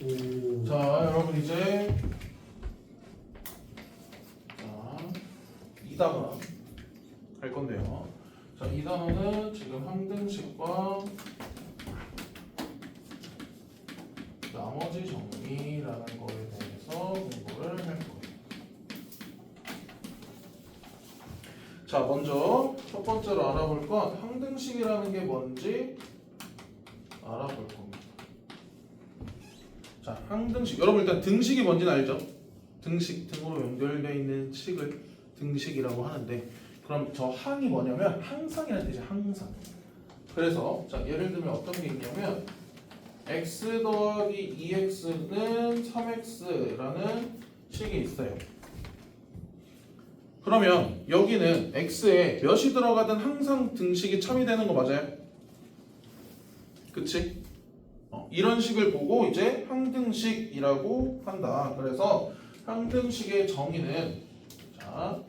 자, 여러분 이제 자, 2단원 할 건데요. 자, 2단원은 지금 항등식과 나머지 정리라는 거에 대해서 공부를 할 거예요. 자, 먼저 첫 번째로 알아볼 건 항등식이라는 게 뭔지 알아볼 겁니다. 자, 항등식. 여러분 일단 등식이 뭔지는 알죠? 등식, 등으로 연결되어 있는 식을 등식이라고 하는데, 그럼 저 항이 뭐냐면 항상이라는 뜻이에요. 항상. 그래서 자, 예를 들면 어떤 게 있냐면 x 더하기 2x는 3x라는 식이 있어요. 그러면 여기는 x에 몇이 들어가든 항상 등식이 참이 되는 거 맞아요? 그치? 이런 식을 보고 이제 항등식이라고 한다. 그래서 항등식의 정의는 자,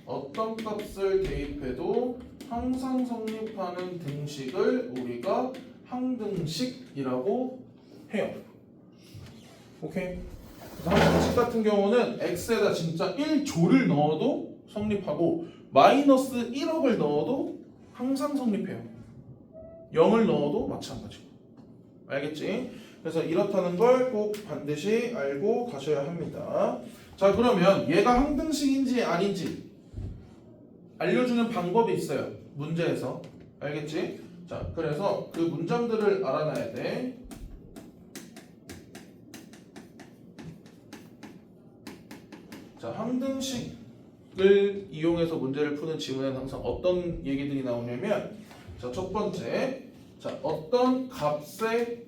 어떤 값을 대입해도 항상 성립하는 등식을 우리가 항등식이라고 해요. 오케이? 항등식 같은 경우는 x에다 진짜 1조를 넣어도 성립하고 마이너스 1억을 넣어도 항상 성립해요. 0을 넣어도 마찬가지고. 알겠지? 그래서 이렇다는 걸 꼭 반드시 알고 가셔야 합니다. 자, 그러면 얘가 항등식인지 아닌지 알려주는 방법이 있어요. 문제에서. 알겠지? 자, 그래서 그 문장들을 알아놔야 돼. 자, 항등식을 이용해서 문제를 푸는 지문에는 항상 어떤 얘기들이 나오냐면, 자, 첫 번째, 자, 어떤 값에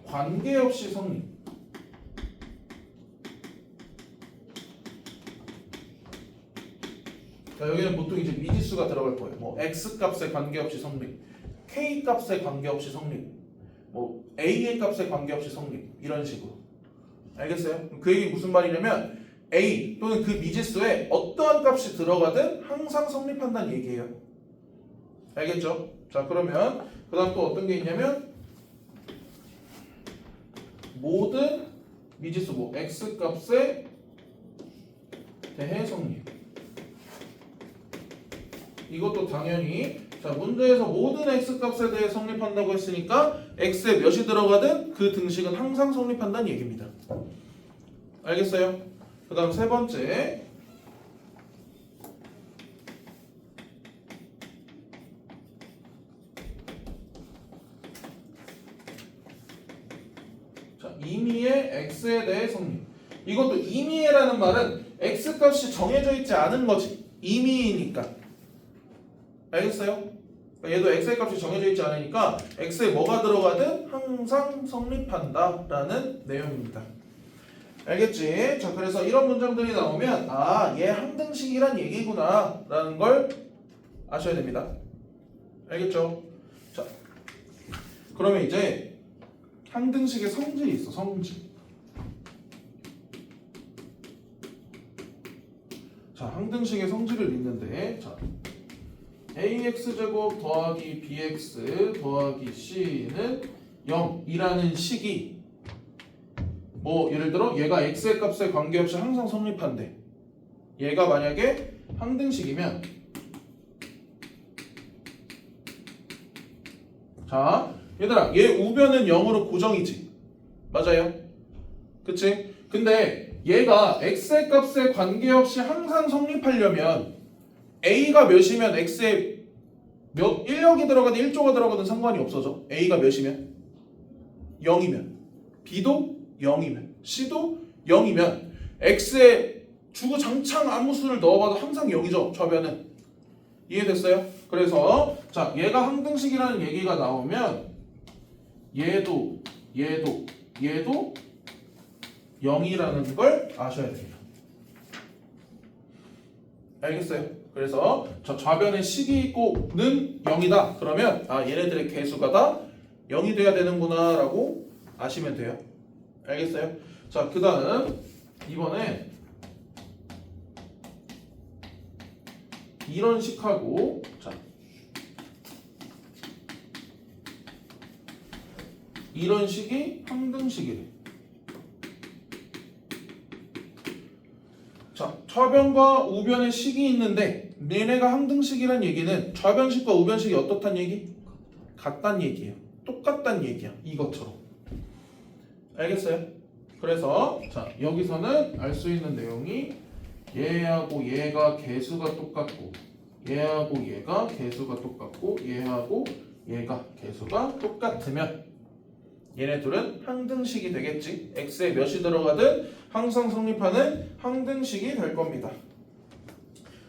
관계없이 성립. 자, 여기는 보통 이제 미지수가 들어갈 거예요. 뭐 x 값에 관계없이 성립, k 값에 관계없이 성립, 뭐 a의 값에 관계없이 성립, 이런 식으로. 알겠어요? 그 얘기 무슨 말이냐면 a 또는 그 미지수에 어떠한 값이 들어가든 항상 성립한다는 얘기예요. 알겠죠? 자, 그러면 그 다음 또 어떤 게 있냐면 모든 미지수 뭐 x 값에 대해 성립. 이것도 당연히 자, 문제에서 모든 x값에 대해 성립한다고 했으니까 x에 몇이 들어가든 그 등식은 항상 성립한다는 얘기입니다. 알겠어요? 그 다음 세 번째, 자, 임의의 x에 대해 성립. 이것도 임의라는 말은 x값이 정해져 있지 않은 거지. 임의이니까. 알겠어요? 얘도 x의 값이 정해져 있지 않으니까 x에 뭐가 들어가든 항상 성립한다 라는 내용입니다. 알겠지? 자, 그래서 이런 문장들이 나오면 아, 얘 항등식이란 얘기구나 라는 걸 아셔야 됩니다. 알겠죠? 자, 그러면 이제 항등식의 성질이 있어. 성질. 자, 항등식의 성질을 읽는데 자, ax제곱 더하기 bx 더하기 c는 0이라는 식이 뭐 예를 들어 얘가 x의 값에 관계없이 항상 성립한대. 얘가 만약에 항등식이면 자, 얘들아 얘 우변은 0으로 고정이지. 맞아요? 그치? 근데 얘가 x의 값에 관계없이 항상 성립하려면 a가 몇이면 x에 몇 1역이 들어가든 1조가 들어가든 상관이 없어져. a가 몇이면 0이면 b도 0이면 c도 0이면 x에 주구장창 아무 수를 넣어봐도 항상 0이죠. 좌변은. 이해됐어요? 그래서 자, 얘가 항등식이라는 얘기가 나오면 얘도 0이라는 걸 아셔야 됩니다. 알겠어요? 그래서 저 좌변에 식이 있고는 0이다. 그러면 아, 얘네들의 개수가 다 0이 돼야 되는구나 라고 아시면 돼요. 알겠어요? 자, 그 다음 이번에 이런 식하고 자 이런 식이 항등식이래. 자, 좌변과 우변의 식이 있는데 얘네가 항등식이란 얘기는 좌변식과 우변식이 어떻단 얘기? 같단 얘기예요. 똑같단 얘기야. 이것처럼. 알겠어요? 그래서 자, 여기서는 알 수 있는 내용이 얘하고 얘가 개수가 똑같고 얘하고 얘가 개수가 똑같고 얘하고 얘가 개수가 똑같으면 얘네 둘은 항등식이 되겠지. x에 몇이 들어가든 항상 성립하는 항등식이 될 겁니다.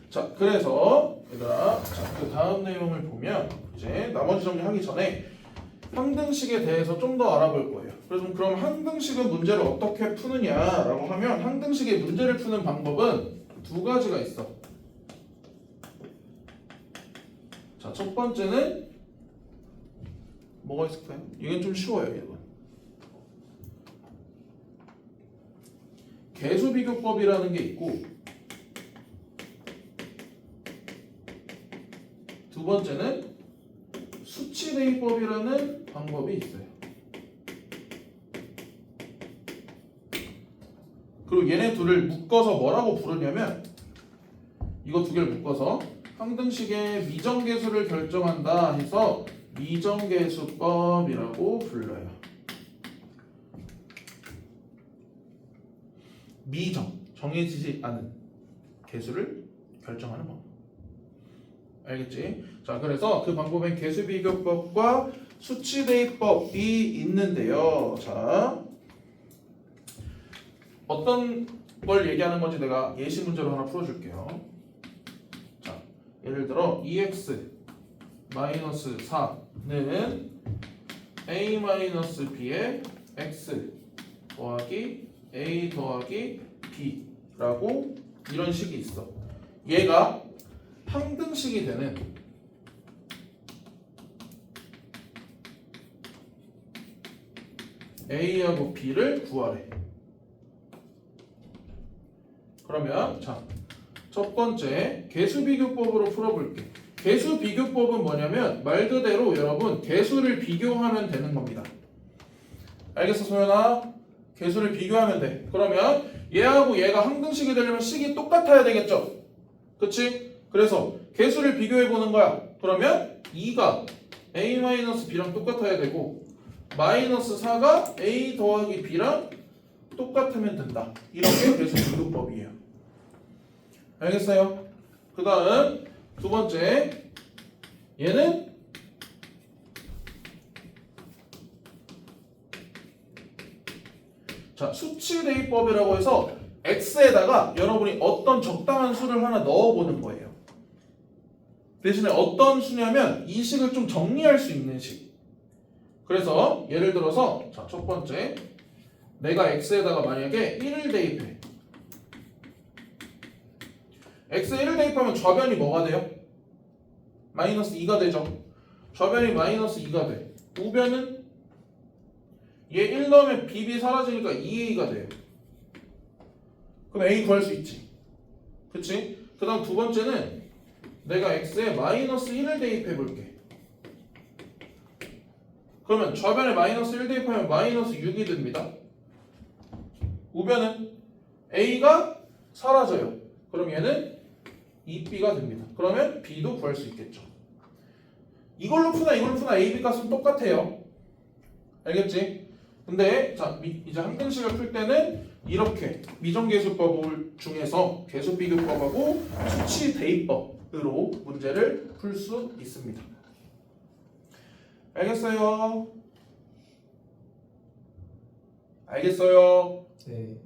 자, 그래서 얘들아, 자, 그 다음 내용을 보면 이제 나머지 정리하기 전에 항등식에 대해서 좀 더 알아볼 거예요. 그래서 그럼 항등식은 문제를 어떻게 푸느냐라고 하면 항등식의 문제를 푸는 방법은 두 가지가 있어. 자, 첫 번째는 뭐가 있을까요? 이건 좀 쉬워요, 이건. 개수 비교법이라는 게 있고 두 번째는 수치 대입법이라는 방법이 있어요. 그리고 얘네 둘을 묶어서 뭐라고 부르냐면 이거 두 개를 묶어서 항등식의 미정계수를 결정한다 해서 미정계수법이라고 불러요. 정해지지 않은 계수를 결정하는 방법. 알겠지? 자, 그래서 그 방법엔 계수비교법과 수치대입법이 있는데요. 자, 어떤 걸 얘기하는 건지 내가 예시 문제로 하나 풀어줄게요. 자, 예를 들어 2x 마이너스 4는 a-b의 x 더하기 a 더하기 b라고 이런 식이 있어. 얘가 항등식이 되는 a하고 b를 구하래. 그러면 자, 첫 번째 개수비교법으로 풀어볼게. 개수비교법은 뭐냐면 말 그대로 여러분 개수를 비교하면 되는 겁니다. 알겠어, 소연아? 개수를 비교하면 돼. 그러면 얘하고 얘가 항등식이 되려면 식이 똑같아야 되겠죠? 그치? 그래서 개수를 비교해 보는 거야. 그러면 2가 a-b랑 똑같아야 되고 마이너스 4가 a 더하기 b랑 똑같으면 된다. 이런 게 개수비교법이에요. 알겠어요? 그 다음 두 번째 얘는 자, 수치대입법이라고 해서 x에다가 여러분이 어떤 적당한 수를 하나 넣어보는 거예요. 대신에 어떤 수냐면 이 식을 좀 정리할 수 있는 식. 그래서 예를 들어서 자, 첫 번째 내가 x에다가 만약에 1을 대입해. x에 1을 대입하면 좌변이 뭐가 돼요? 마이너스 2가 되죠. 좌변이 마이너스 2가 돼. 우변은 얘 1 넣으면 bb 사라지니까 2a가 돼요. 그럼 a 구할 수 있지. 그치? 그 다음 두 번째는 내가 x에 마이너스 1을 대입해 볼게. 그러면 좌변에 마이너스 1 대입하면 마이너스 6이 됩니다. 우변은 a가 사라져요. 그럼 얘는 2b가 됩니다. 그러면 b도 구할 수 있겠죠. 이걸로 푸나 이걸로 푸나 a, b 값은 똑같아요. 알겠지? 근데 자, 이제 항등식을 풀 때는 이렇게 미정계수법 중에서 계수비교법하고 수치대입법으로 문제를 풀 수 있습니다. 알겠어요? 알겠어요? 네.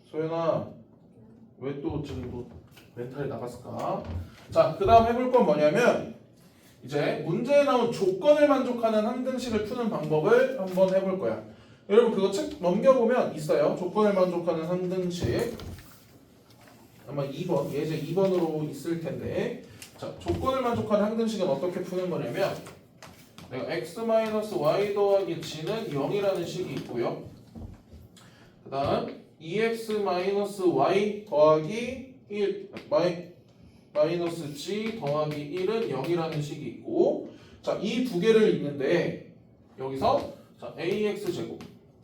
소연아, 왜 또 지금 뭐 멘탈이 나갔을까? 자, 그 다음 해볼 건 뭐냐면 이제 문제에 나온 조건을 만족하는 항등식을 푸는 방법을 한번 해볼 거야. 여러분 그거 책 넘겨보면 있어요. 조건을 만족하는 항등식. 아마 2번, 예제 2번으로 있을 텐데 자, 조건을 만족하는 항등식은 어떻게 푸는 거냐면 내가 x-y 더하기 g는 0이라는 식이 있고요. 그 다음 2x-y 더하기 1 마이너스 g 더하기 1은 0이라는 식이 있고, 자, 이 두 개를 있는데 여기서 자, ax 제곱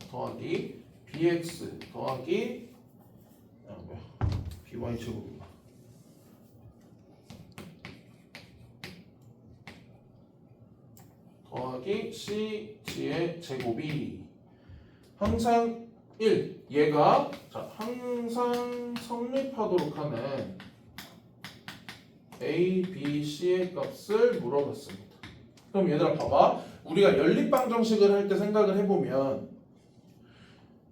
더하기 bx 더하기 by 제곱이다. 더하기 cg의 제곱이 항상 1, 얘가 자, 항상 성립하도록 하는 a, b, c의 값을 물어봤습니다. 그럼 얘들아 봐봐. 우리가 연립방정식을 할 때 생각을 해보면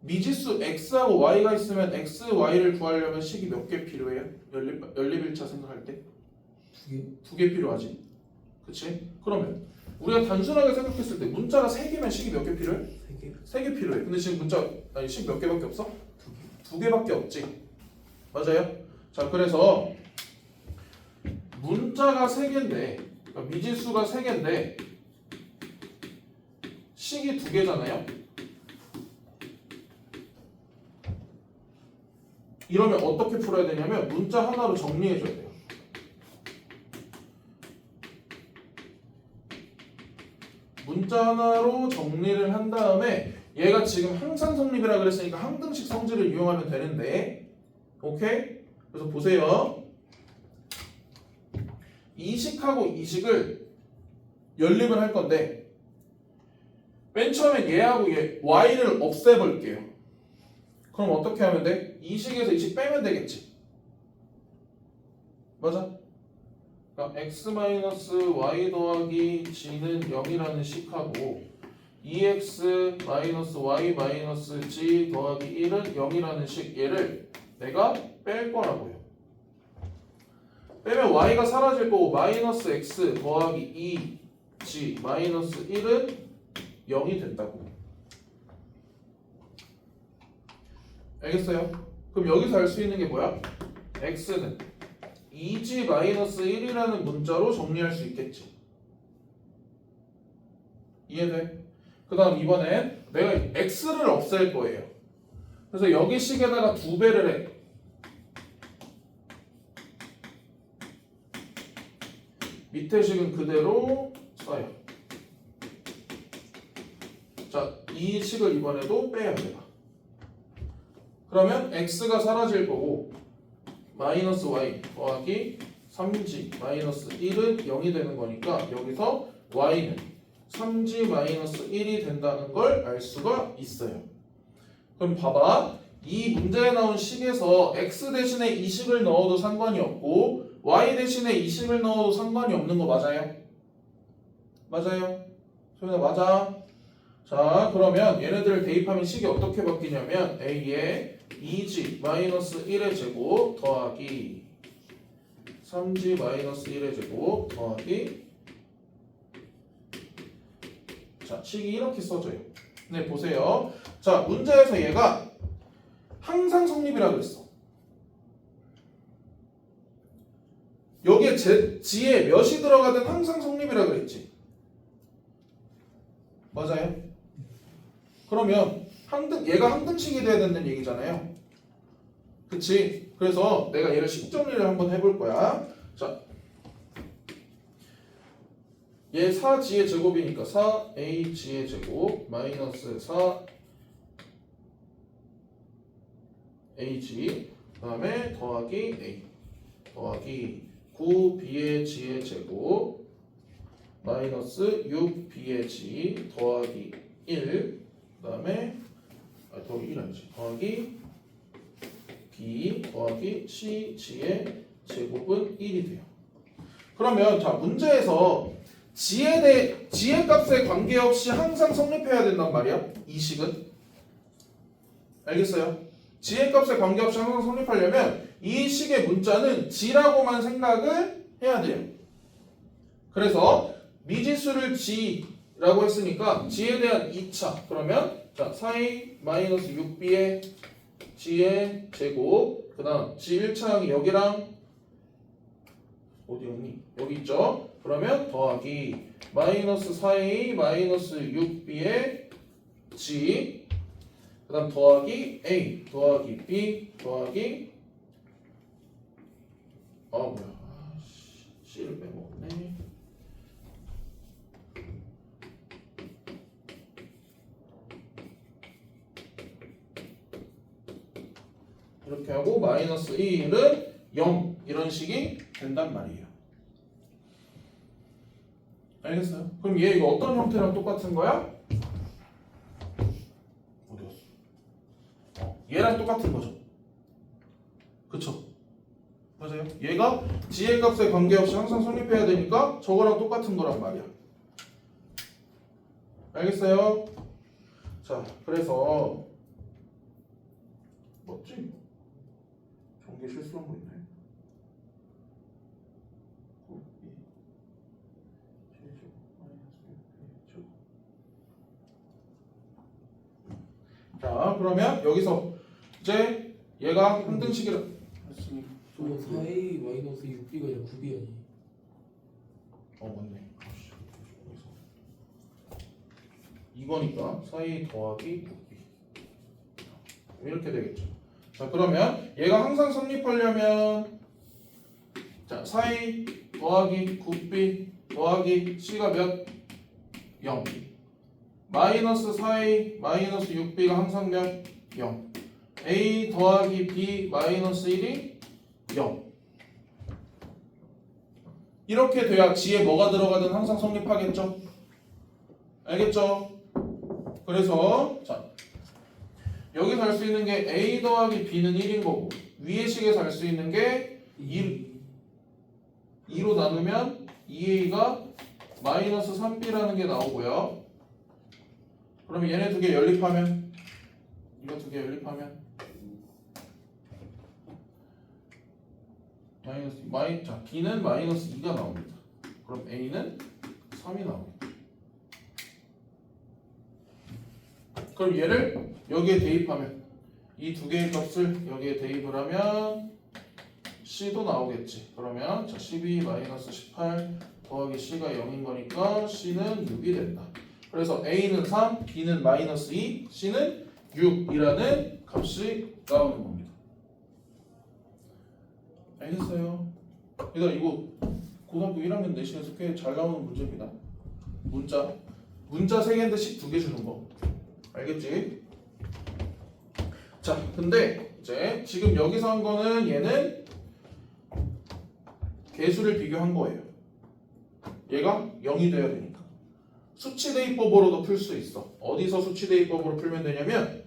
미지수 x하고 y가 있으면 x, y를 구하려면 식이 몇 개 필요해요? 연립일차 생각할 때? 두 개 필요하지. 그치? 그러면 우리가 단순하게 생각했을 때 문자가 3개면 식이 몇 개 필요해? 3개 필요해. 근데 지금 식 몇 개밖에 없어? 2개밖에 없지. 맞아요? 자, 그래서 문자가 3개인데 그러니까 미지수가 3개인데 식이 2개잖아요. 이러면 어떻게 풀어야 되냐면 문자 하나로 정리해줘야 돼요. 문자 하나로 정리를 한 다음에 얘가 지금 항상 성립이라 그랬으니까 항등식 성질을 이용하면 되는데, 오케이? 그래서 보세요. 이 식하고 이 식을 연립을 할 건데 맨 처음에 얘하고 얘 y를 없애볼게요. 그럼 어떻게 하면 돼? 이 식에서 이 식 빼면 되겠지. 맞아? 그러니까 x-y 더하기 g는 0이라는 식하고 2x-y-g 더하기 1은 0이라는 식 얘를 내가 뺄 거라고요. 빼면 y가 사라질 거고 마이너스 x 더하기 2g 마이너스 1은 0이 된다고. 알겠어요? 그럼 여기서 알 수 있는 게 뭐야? x는 2g-1이라는 문자로 정리할 수 있겠지. 이해돼? 그 다음 이번엔 내가 x를 없앨 거예요. 그래서 여기 식에다가 2배를 해. 밑에 식은 그대로 써요. 자, 이 식을 이번에도 빼야 돼요. 그러면 x가 사라질 거고 마이너스 y 더하기 3g 마이너스 1은 0이 되는 거니까 여기서 y는 3g 마이너스 1이 된다는 걸 알 수가 있어요. 그럼 봐봐. 이 문제에 나온 식에서 x 대신에 이 식을 넣어도 상관이 없고 y 대신에 이 식을 넣어도 상관이 없는 거 맞아요? 맞아요? 소연아 맞아? 자, 그러면 얘네들을 대입하면 식이 어떻게 바뀌냐면 a에 2g 마이너스 1의 제곱 더하기 3g 마이너스 1의 제곱 더하기 자, 식이 이렇게 써져요. 네, 보세요. 자, 문제에서 얘가 항상 성립이라고 했어. 여기에 g에 몇이 들어가든 항상 성립이라고 했지. 맞아요? 그러면 얘가 항등식이 돼야 된다는 얘기잖아요. 그치? 그래서 내가 얘를 식정리를 한번 해볼 거야. 자, 얘 4g의 제곱이니까 4ag의 제곱 마이너스 4ag 그 다음에 더하기 a 더하기 9b의 g의 제곱 마이너스 6b의 g 더하기 1 그 다음에 더하기 1 아니지 더하기 b 더하기 cg의 제곱은 1이 돼요. 그러면 자 문제에서 g의 값에 관계없이 항상 성립해야 된단 말이야. 이 식은 알겠어요? g의 값에 관계없이 항상 성립하려면 이 식의 문자는 g라고만 생각을 해야 돼요. 그래서 미지수를 g라고 했으니까 g에 대한 2차 그러면 자 4a-6b의 g의 제곱 그 다음 g 1차항이 여기랑 어디 갔니? 여기 있죠? 그러면 더하기 마이너스 4a 마이너스 6b의 g 그 다음 더하기 a 더하기 b 더하기 뭐야 c를 빼먹었네. 이렇게 하고 마이너스 1은 0 이런 식이 된단 말이에요. 알겠어요? 그럼 얘 이거 어떤 형태랑 똑같은 거야? 어디 갔어? 얘랑 똑같은 거죠. 그쵸? 맞아요? 얘가 g의 값에 관계없이 항상 성립해야 되니까 저거랑 똑같은 거란 말이야. 알겠어요? 자, 그래서 뭐지? 전개 실수한 거 있나요? 자, 그러면 여기서 이제 얘가 항등식이라 했으니까 저거 4a 마이너스 6b가 아니라 9b 아니? 맞네. 이거니까 4a 더하기 6b 이렇게 되겠죠. 자, 그러면 얘가 항상 성립하려면 자 4a 더하기 9b 더하기 c가 몇? 0 마이너스 4a 마이너스 6b가 항상 몇? 0 a 더하기 b 마이너스 1이 0 이렇게 돼야 g에 뭐가 들어가든 항상 성립하겠죠? 알겠죠? 그래서 자 여기서 할 수 있는 게 a 더하기 b는 1인 거고 위의 식에서 할 수 있는 게 2로 나누면 2a가 마이너스 3b라는 게 나오고요. 그러면 얘네 두 개 연립하면 이거 두 개 연립하면 자 b는 마이너스 2가 나옵니다. 그럼 a는 3이 나옵니다. 그럼 얘를 여기에 대입하면 이 두 개의 값을 여기에 대입을 하면 c도 나오겠지. 그러면 자 12 마이너스 18 더하기 c가 0인 거니까 c는 6이 된다. 그래서 a는 3, b는 마이너스 2, c는 6이라는 값이 나오는 겁니다. 알겠어요? 얘들아 이거 고등학교 1학년 내신에서 꽤 잘 나오는 문제입니다. 문자 3개인데 식 2개 주는 거 알겠지? 자 근데 이제 지금 여기서 한 거는 얘는 개수를 비교한 거예요. 얘가 0이 돼야 되니까 수치 대입법으로도 풀 수 있어. 어디서 수치 대입법으로 풀면 되냐면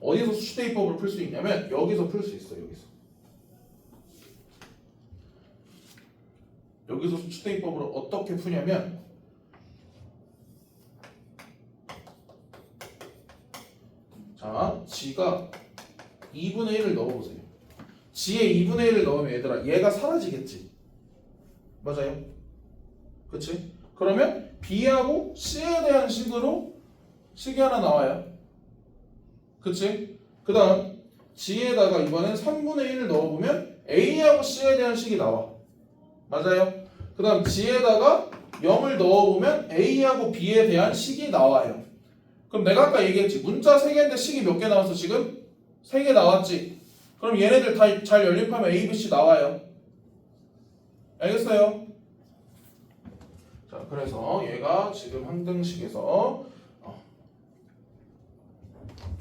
어디서 수치 대입법으로 풀 수 있냐면 여기서 풀 수 있어. 여기서 수치 대입법으로 어떻게 푸냐면 자 g가 2분의 1을 넣어보세요. g에 2분의 1을 넣으면 얘들아 얘가 사라지겠지. 맞아요? 그치? 그러면 b하고 c에 대한 식으로 식이 하나 나와요. 그치? 그 다음 g에다가 이번엔 3분의 1을 넣어보면 a하고 c에 대한 식이 나와. 맞아요? 그 다음 g에다가 0을 넣어보면 a하고 b에 대한 식이 나와요. 그럼 내가 아까 얘기했지. 문자 3개인데 식이 몇 개 나왔어 지금? 3개 나왔지. 그럼 얘네들 다 잘 연립하면 a, b, c 나와요. 알겠어요? 자 그래서 얘가 지금 항등식에서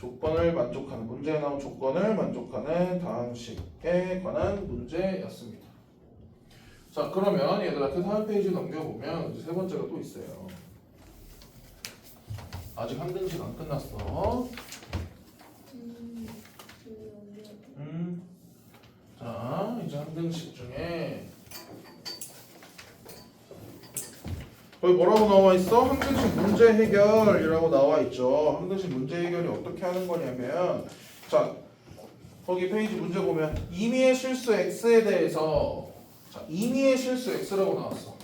조건을 만족하는 문제에 나온 조건을 만족하는 다항식에 관한 문제였습니다. 자 그러면 얘들아 그 다음 페이지 넘겨보면 이제 세 번째가 또 있어요. 아직 항등식 안 끝났어. 자 이제 항등식 중에 거기 뭐라고 나와 있어? 항등식 문제 해결이라고 나와 있죠. 항등식 문제 해결이 어떻게 하는 거냐면 자 거기 페이지 문제 보면 임의의 실수 x에 대해서 자 임의의 실수 x라고 나왔어.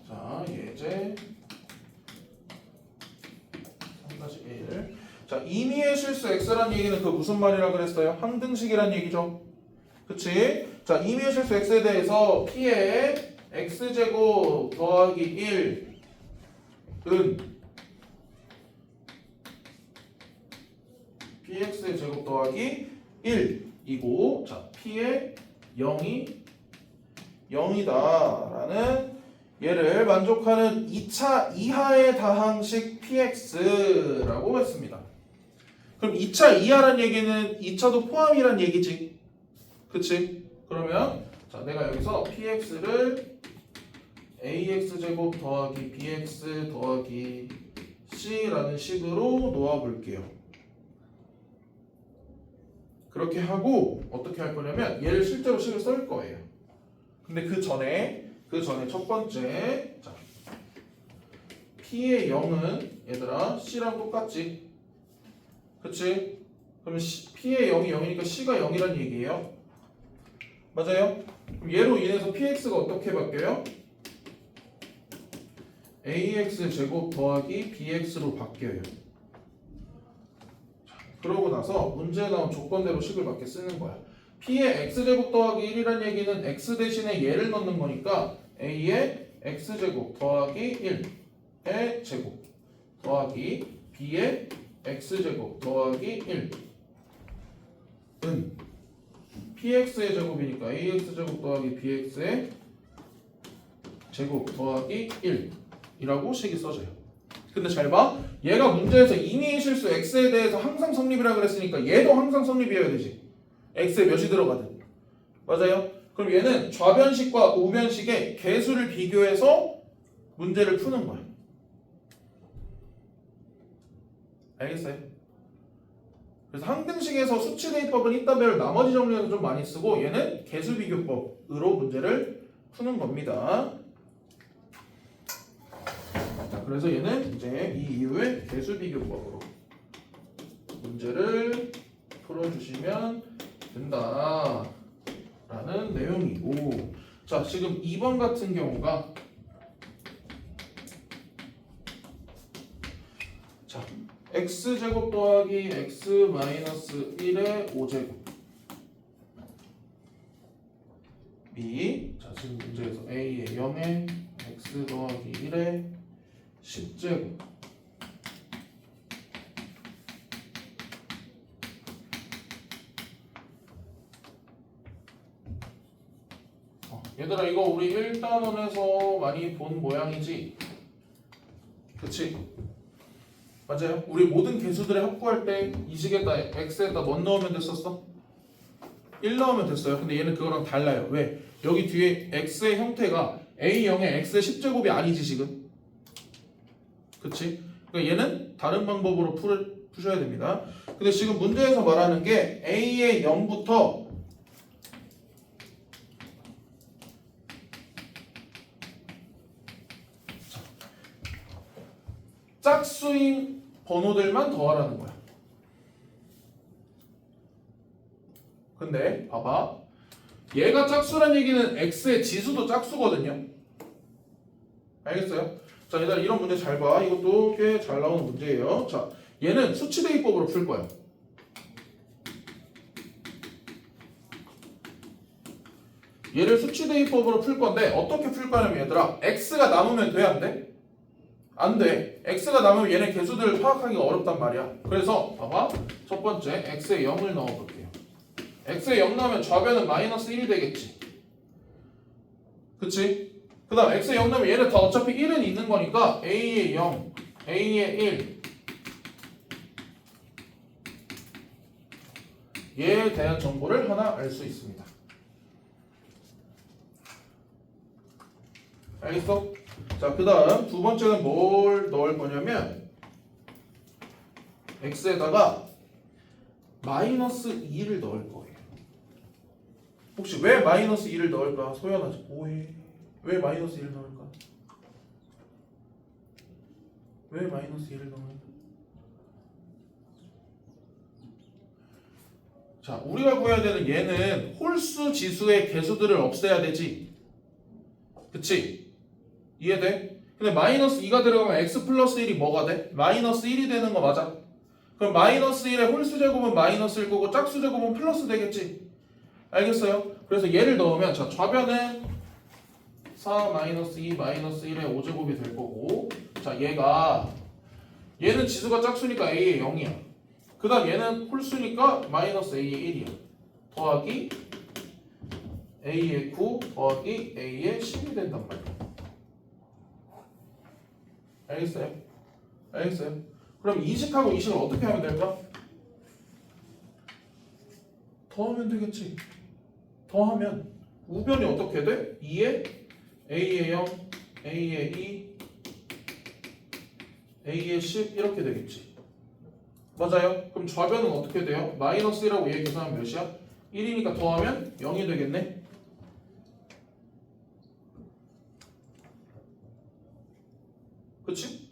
자 예제 마찬가지 1. 자, 임의의 실수 x란 얘기는 그 무슨 말이라 그랬어요? 항등식이란 얘기죠. 그치? 자, 임의의 실수 x에 대해서 p의 x제곱 더하기 1은 px의 제곱 더하기 1이고, 자, p의 0이 0이다라는 얘를 만족하는 2차 이하의 다항식 px라고 했습니다. 그럼 2차 이하란 얘기는 2차도 포함이란 얘기지. 그치? 그러면 자, 내가 여기서 px를 ax제곱 더하기 bx 더하기 c라는 식으로 놓아볼게요. 그렇게 하고 어떻게 할 거냐면 얘를 실제로 식을 쓸 거예요. 근데 그 전에 첫 번째, 자, p의 0은 얘들아 c랑 똑같지? 그치? 그럼 p의 0이 0이니까 c가 0이란 얘기예요. 맞아요? 그럼 얘로 인해서 px가 어떻게 바뀌어요? ax 제곱 더하기 bx로 바뀌어요. 자, 그러고 나서 문제에 나온 조건대로 식을 맞게 쓰는 거야. p의 x제곱 더하기 1이란 얘기는 x 대신에 얘를 넣는 거니까 a의 x제곱 더하기 1의 제곱 더하기 b의 x제곱 더하기 1은 px의 제곱이니까 ax제곱 더하기 bx의 제곱 더하기 1이라고 식이 써져요. 근데 잘 봐. 얘가 문제에서 임의의 실수 x에 대해서 항상 성립이라 그랬으니까 얘도 항상 성립이어야 되지. x에 몇이 들어가든. 맞아요? 그럼 얘는 좌변식과 우변식의 개수를 비교해서 문제를 푸는 거야. 알겠어요? 그래서 항등식에서 수치대입법은 이따 배울 나머지 정리는 좀 많이 쓰고 얘는 개수비교법으로 문제를 푸는 겁니다. 자, 그래서 얘는 이제 이 이후에 개수비교법으로 문제를 풀어주시면 된다 라는 내용이고, 자, 지금 2번 같은 경우가 자, x제곱 더하기 x 마이너스 1의 5제곱 b, 자, 지금 문제에서 a의 0에 x 더하기 1의 10제곱 얘들아, 이거 우리 1단원에서 많이 본 모양이지? 그치? 맞아요? 우리 모든 개수들의 합구할 때 이 식에다 x에다 뭐 넣으면 됐었어? 1 넣으면 됐어요. 근데 얘는 그거랑 달라요. 왜? 여기 뒤에 x의 형태가 a0의 x의 10제곱이 아니지 지금? 그치? 그러니까 얘는 다른 방법으로 푸셔야 됩니다. 근데 지금 문제에서 말하는 게 a의 0부터 짝수인 번호들만 더하라는 거야. 근데 봐봐, 얘가 짝수란 얘기는 x의 지수도 짝수거든요. 알겠어요? 자, 얘들아, 이런 문제 잘 봐. 이것도 꽤 잘 나오는 문제예요. 자, 얘는 수치대입법으로 풀 거야. 얘를 수치대입법으로 풀 건데 어떻게 풀 거냐면 얘들아, x가 남으면 돼, 안 돼? 안 돼. x가 남으면 얘네 개수들을 파악하기가 어렵단 말이야. 그래서 봐봐, 첫 번째 x에 0을 넣어볼게요. x에 0 넣으면 좌변은 마이너스 1이 되겠지. 그치? 그 다음 x에 0 넣으면 얘네 다 어차피 1은 있는 거니까 a에 0, a에 1, 얘에 대한 정보를 하나 알 수 있습니다. 알겠어? 자, 그 다음 두 번째는 뭘 넣을 거냐면 x에다가 마이너스 2를 넣을 거예요. 혹시 왜 마이너스 2를 넣을까? 소연아, 오해. 왜 마이너스 1을 넣을까? 왜 마이너스 1을 넣을까? 자, 우리가 구해야 되는 얘는 홀수 지수의 개수들을 없애야 되지. 그치? 이해돼? 근데 마이너스 2가 들어가면 x 플러스 1이 뭐가 돼? 마이너스 1이 되는 거 맞아? 그럼 마이너스 1의 홀수 제곱은 마이너스일 거고 짝수 제곱은 플러스 되겠지? 알겠어요? 그래서 얘를 넣으면 자 좌변은 4 마이너스 2 마이너스 1의 5제곱이 될 거고 자 얘는 지수가 짝수니까 a의 0이야. 그 다음 얘는 홀수니까 마이너스 a의 1이야. 더하기 a의 9 더하기 a의 10이 된단 말이야. 알겠어요? 알겠어요? 그럼 이식하고 이식을 어떻게 하면 될까? 더하면 되겠지. 더하면 우변이 어떻게 돼? 2에 a의 0, a의 2, a의 10 이렇게 되겠지. 맞아요? 그럼 좌변은 어떻게 돼요? 마이너스 1하고 얘 계산하면 몇이야? 1이니까 더하면 0이 되겠네. 그치?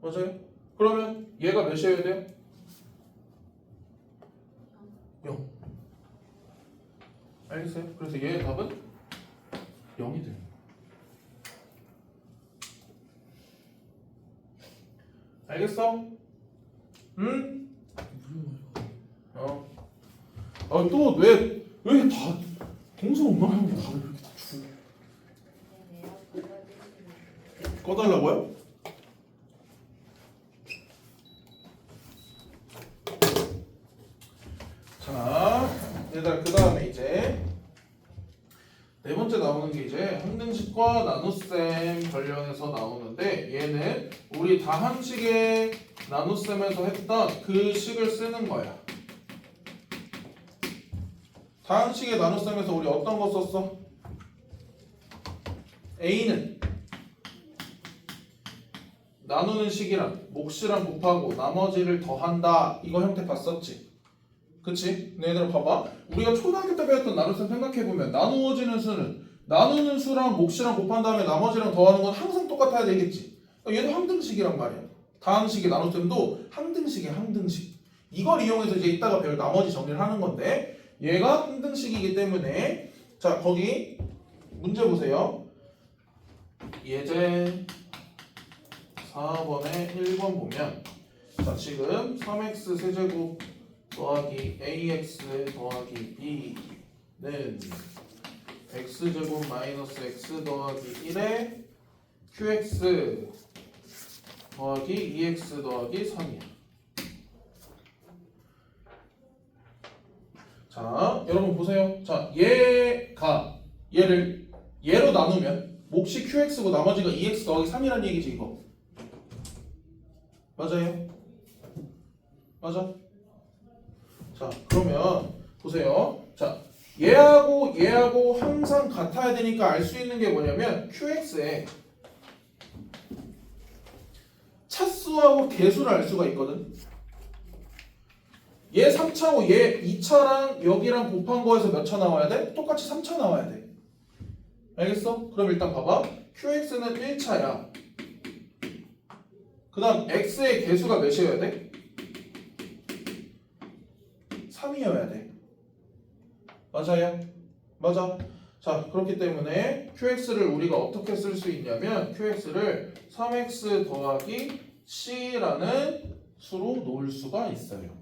맞아요? 그러면 얘가 몇이어야 돼요? 0. 알겠어요? 그래서 얘의 답은 0이 돼요. 알겠어? 응? 또 왜 다 동서 엄마하고 답을 이렇게 다 주? 꺼달라고요? 자, 얘들아 그 다음에 이제 네 번째 나오는 게 이제 항등식과 나눗셈 관련해서 나오는데 얘는 우리 다항식의 나눗셈에서 했던 그 식을 쓰는 거야. 다항식의 나눗셈에서 우리 어떤 거 썼어? A는 나누는 식이랑 몫이랑 곱하고 나머지를 더한다. 이거 형태 봤었지? 그치? 얘들아 봐봐. 우리가 초등학교 때 배웠던 나눗셈 생각해보면 나누어지는 수는 나누는 수랑 몫이랑 곱한 다음에 나머지랑 더하는 건 항상 똑같아야 되겠지. 얘도 항등식이란 말이야. 다항식의 나눗셈도 항등식이야. 항등식. 이걸 이용해서 이제 이따가 배울 나머지 정리를 하는 건데 얘가 항등식이기 때문에 자 거기 문제 보세요. 예제 4번에 1번 보면 자 지금 3x 세제곱 더하기 ax 더하기 b는 x제곱 마이너스 x 더하기 1에 qx 더하기 2x 더하기 3이야. 자 여러분 보세요. 자 얘를 얘로 나누면 몫이 qx고 나머지가 2x 더하기 3이란 얘기지 이거. 맞아요? 맞아? 자 그러면 보세요. 자 얘하고 항상 같아야 되니까 알 수 있는 게 뭐냐면 qx에 차수하고 개수를 알 수가 있거든. 얘 3차고 얘 2차랑 여기랑 곱한 거에서 몇 차 나와야 돼? 똑같이 3차 나와야 돼. 알겠어? 그럼 일단 봐봐. qx는 1차야. 그 다음 x의 개수가 몇이어야 돼? 3이어야 돼. 맞아요? 맞아. 자 그렇기 때문에 qx를 우리가 어떻게 쓸 수 있냐면 qx를 3x 더하기 c라는 수로 놓을 수가 있어요.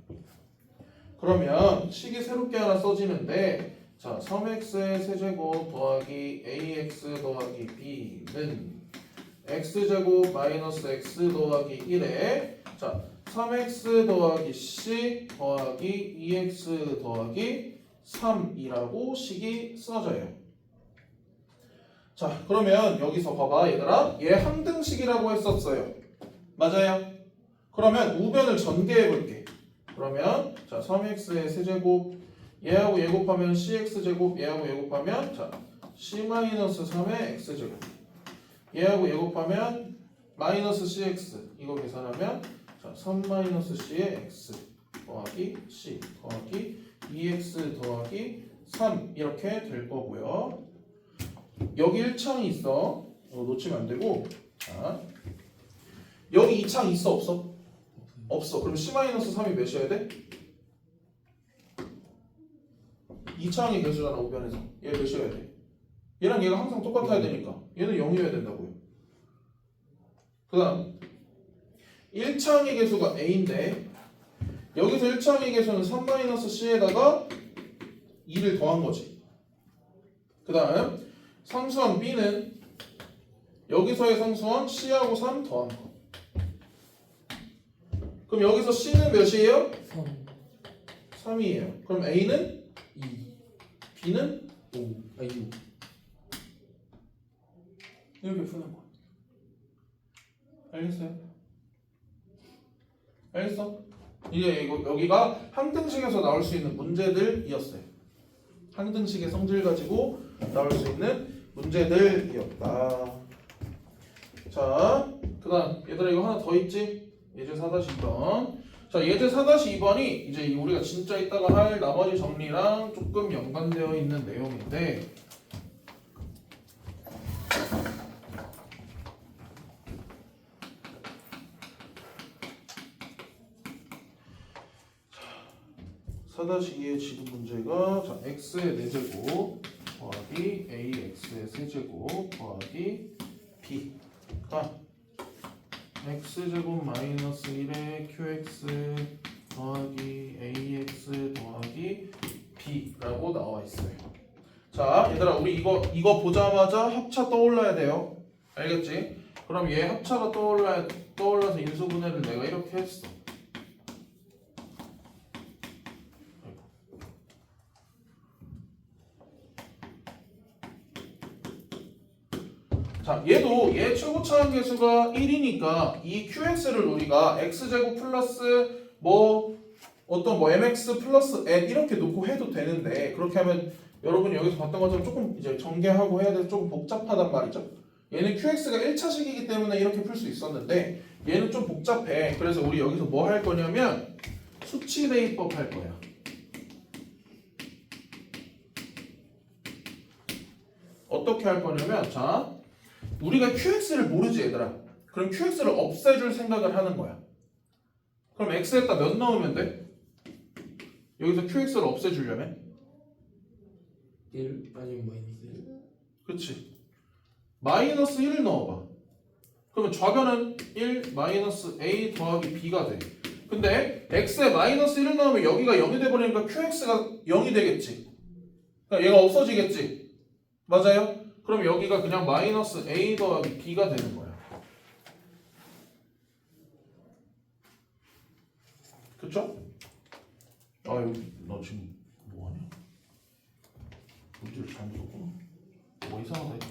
그러면 식이 새롭게 하나 써지는데 자 3x의 세제곱 더하기 ax 더하기 b는 x제곱 마이너스 x 더하기 1에 자 3x 더하기 c 더하기 2x 더하기 3이라고 식이 써져요. 자 그러면 여기서 봐봐 얘들아 얘 항등식이라고 했었어요. 맞아요? 그러면 우변을 전개해 볼게. 그러면 자 3x의 세제곱 얘하고 얘 곱하면 cx제곱 얘하고 얘 곱하면 자 c-3의 x제곱 얘하고 얘 곱하면 마이너스 cx 이거 계산하면 자 3-c의 x 더하기 c 더하기 2x 더하기 3 이렇게 될 거고요. 여기 1창이 있어. 놓치면 안 되고 자 여기 2창 있어 없어? 없어. 그럼 c-3이 몇이어야 돼? 2창의 개수잖아 우변에서. 얘 몇이어야 돼? 얘랑 얘가 항상 똑같아야 되니까 얘는 0이어야 된다고요. 그 다음 1차항의 개수가 a인데 여기서 1차항의 개수는 3-c에다가 2를 더한 거지. 그 다음 상수항 b는 여기서의 상수항 c하고 3 더한 거. 그럼 여기서 c는 몇이에요? 3 3이에요. 그럼 a는 2 b는 5 아 6 이렇게 푸는 거. 알겠어요? 알겠어? 이제 이거 여기가 항등식에서 나올 수 있는 문제들이었어요. 항등식의 성질 가지고 나올 수 있는 문제들이었다. 자, 그다음 얘들아 이거 하나 더 있지? 예제 4-2번. 자, 예제 4-2번이 이제 우리가 진짜 이따가 할 나머지 정리랑 조금 연관되어 있는 내용인데. 자, 4-2의 지금 문제가 자, x의 4제곱 더하기 ax의 세제곱 더하기 b가 x제곱 마이너스 1의 qx 더하기 ax 더하기 b라고 나와 있어요. 자, 얘들아 우리 이거 보자마자 합차 떠올라야 돼요. 알겠지? 그럼 얘 합차가 떠올라서 인수분해를 내가 이렇게 했어. 자, 얘 최고차항 계수가 1이니까 이 qx를 우리가 x제곱 플러스 어떤 mx 플러스 n 이렇게 놓고 해도 되는데 그렇게 하면 여러분이 여기서 봤던 것처럼 조금 이제 전개하고 해야 돼서 조금 복잡하단 말이죠. 얘는 qx가 1차식이기 때문에 이렇게 풀 수 있었는데 얘는 좀 복잡해. 그래서 우리 여기서 뭐 할 거냐면 수치 대입법 할 거야. 어떻게 할 거냐면 자, 우리가 qx를 모르지 얘들아. 그럼 qx를 없애줄 생각을 하는 거야. 그럼 x에다 몇 넣으면 돼? 여기서 qx를 없애주려면? 1 아니면 마이너스 1 그치. 마이너스 1을 넣어봐. 그러면 좌변은 1 마이너스 a 더하기 b가 돼. 근데 x에 마이너스 1을 넣으면 여기가 0이 돼버리니까 qx가 0이 되겠지. 그러니까 얘가 없어지겠지. 맞아요? 그럼 여기가 그냥 마이너스 a 더하기 b가 되는 거야. 그쵸? 아, 여기 너 지금 뭐하냐? 문제를 잘못 썼구나. 뭐 이상하다.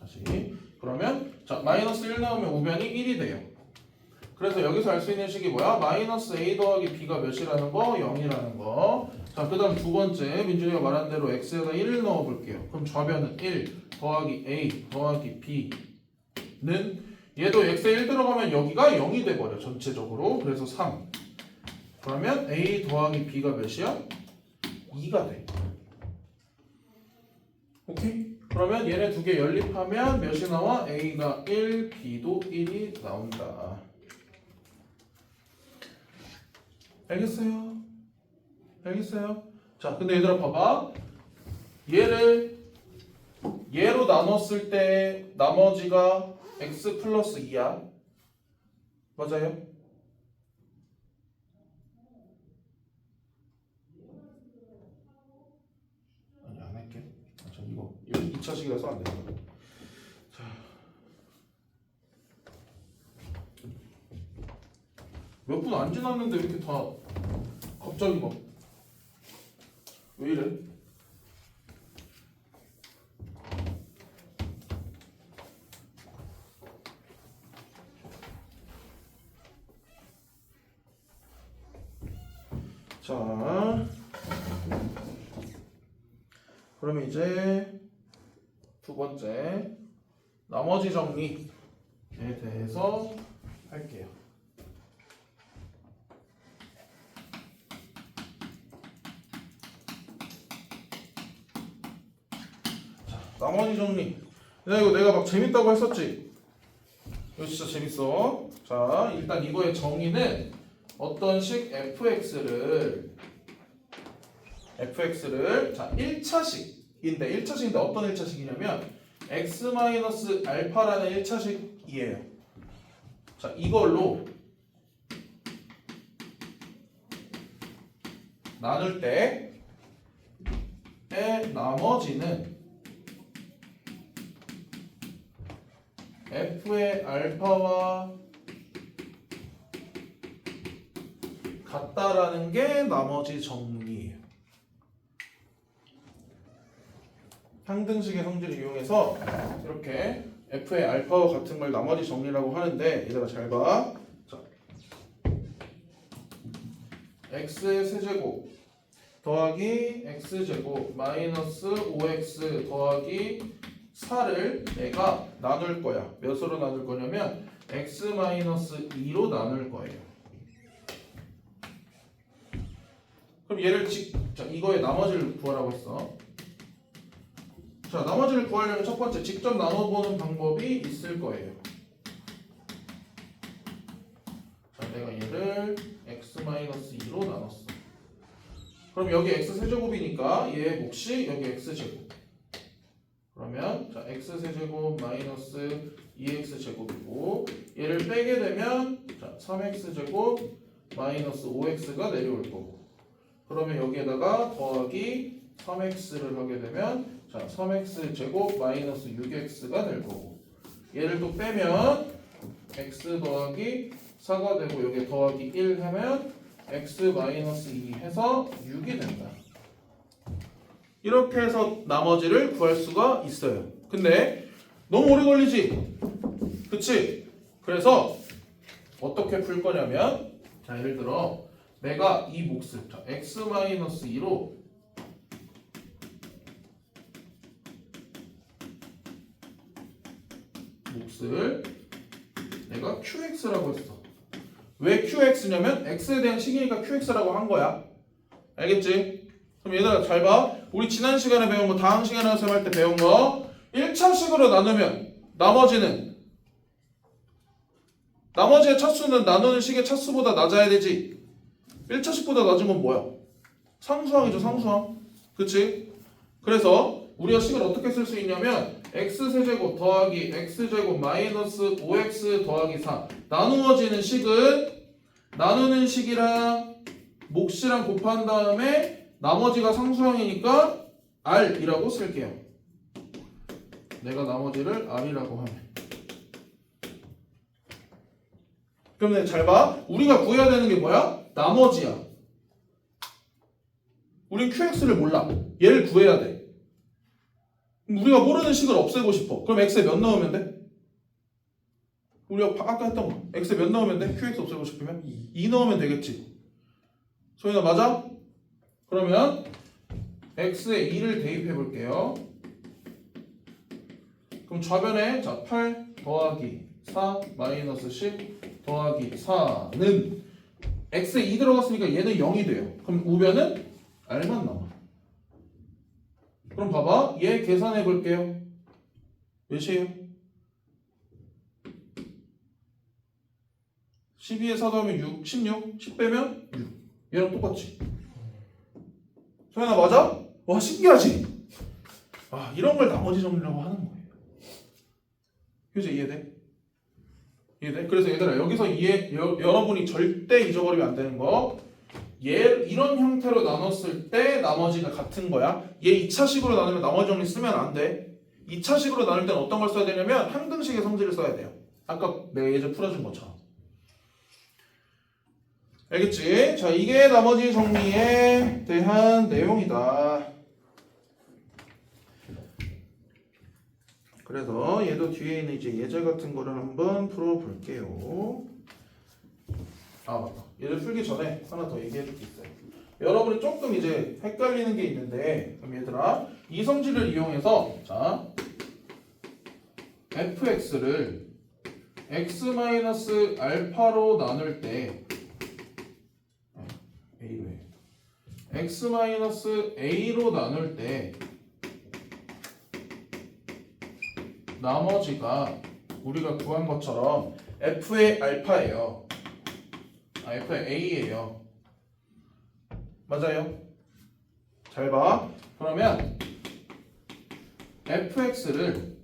다시. 그러면 자, 마이너스 1 넣으면 우변이 1이 돼요. 그래서 여기서 알 수 있는 식이 뭐야? 마이너스 a 더하기 b가 몇이라는 거? 0이라는 거. 자, 그 다음 두 번째 민준이가 말한 대로 x에다 1을 넣어볼게요. 그럼 좌변은 1 더하기 a 더하기 b는 얘도 x에 1 들어가면 여기가 0이 돼버려 전체적으로. 그래서 3. 그러면 a 더하기 b가 몇이야? 2가 돼. 오케이? 그러면 얘네 두 개 연립하면 몇이 나와? a가 1, b도 1이 나온다. 알겠어요? 알겠어요? 자, 근데 얘들아 봐봐. 얘로 나눴을 때 나머지가 x 플러스 2야. 맞아요? 아니, 안 할게. 전 이거 2차식이라서 안 된다. 자, 몇 분 안 지났는데 이렇게 다 갑자기 막 왜 이래? 자, 그러면 이제 두 번째 나머지 정리에 대해서 할게요. 자, 나머지 정리. 이거 내가 막 재밌다고 했었지? 이거 진짜 재밌어. 자, 일단 이거의 정의는 어떤 식 fx를 자 1차식인데 1차식인데 어떤 1차식이냐면 x-알파라는 1차식이에요. 자, 이걸로 나눌 때의 나머지는 f의 알파와 같다라는 게 나머지 정리예요. 항등식의 성질을 이용해서 이렇게 f의 알파와 같은 걸 나머지 정리라고 하는데 얘들아 잘 봐. 자, x의 세제곱 더하기 x제곱 마이너스 5x 더하기 4를 내가 나눌 거야. 몇으로 나눌 거냐면 x-2로 나눌 거예요. 그럼 얘를 자, 이거의 나머지를 구하라고 했어. 자, 나머지를 구하려면 첫 번째 직접 나눠보는 방법이 있을 거예요. 자, 내가 얘를 x-2로 나눴어. 그럼 여기 x 세제곱이니까 얘 몫이 여기 x 제곱. 그러면 자 x 세제곱 마이너스 2x 제곱이고 얘를 빼게 되면 자 3x 제곱 마이너스 5x가 내려올 거고. 그러면 여기에다가 더하기 3x를 하게 되면 자 3x 제곱 마이너스 6x가 될 거고. 얘를 또 빼면 x 더하기 4가 되고 여기에 더하기 1 하면 x 마이너스 2 해서 6이 된다. 이렇게 해서 나머지를 구할 수가 있어요. 근데 너무 오래 걸리지? 그치? 그래서 어떻게 풀 거냐면 자 예를 들어 내가 이 몫을 자 x 마이너스 2로 몫을 내가 qx라고 했어. 왜 qx냐면 x에 대한 식이니까 qx라고 한 거야. 알겠지? 그럼 얘들아 잘 봐. 우리 지난 시간에 배운 거 다음 시간에 학습할 때 배운 거 1차식으로 나누면 나머지의 차수는 나누는 식의 차수보다 낮아야 되지. 1차식보다 낮은 건 뭐야? 상수항이죠. 상수항. 그치? 그래서 우리가 식을 어떻게 쓸 수 있냐면 x세제곱 더하기 x제곱 마이너스 5x 더하기 4 나누어지는 식은 나누는 식이랑 몫이랑 곱한 다음에 나머지가 상수항이니까 r이라고 쓸게요. 내가 나머지를 r이라고 하면 그럼 잘 봐. 우리가 구해야 되는 게 뭐야? 나머지야. 우린 qx를 몰라. 얘를 구해야 돼. 우리가 모르는 식을 없애고 싶어. 그럼 x에 몇 넣으면 돼? 우리가 아까 했던 거. x에 몇 넣으면 돼? qx 없애고 싶으면? 2 넣으면 되겠지. 소연아 맞아? 그러면 x에 2를 대입해 볼게요. 그럼 좌변에 자 8 더하기 4 마이너스 10 더하기 4는 x에 2 들어갔으니까 얘는 0이 돼요. 그럼 우변은 r만 남아. 그럼 봐봐. 얘 계산해 볼게요. 몇이에요? 12에 4 더하면 6, 16, 10 빼면 6. 얘랑 똑같지? 소연아 맞아? 와 신기하지? 아 이런 걸 나머지 정리라고 하는 거예요. 교재 이해돼? 이해돼? 그래서 얘들아 여기서 여러분이 절대 잊어버리면 안 되는 거 얘 이런 형태로 나눴을 때 나머지가 같은 거야. 얘 2차식으로 나누면 나머지 정리 쓰면 안 돼. 2차식으로 나눌 때는 어떤 걸 써야 되냐면 항등식의 성질을 써야 돼요. 아까 내가 예전 풀어준 것처럼. 알겠지? 자, 이게 나머지 정리에 대한 내용이다. 그래서 얘도 뒤에 있는 이제 예제 같은 거를 한번 풀어볼게요. 아 맞다. 얘를 풀기 전에 하나 더 얘기해 줄 게 있어요. 여러분이 조금 이제 헷갈리는 게 있는데 그럼 얘들아 이 성질을 이용해서 자 fx를 x-알파로 나눌 때 a로 해. x-a로 나눌 때 나머지가 우리가 구한 것처럼 f의 알파예요. f의 a예요. 맞아요? 잘 봐. 그러면 fx를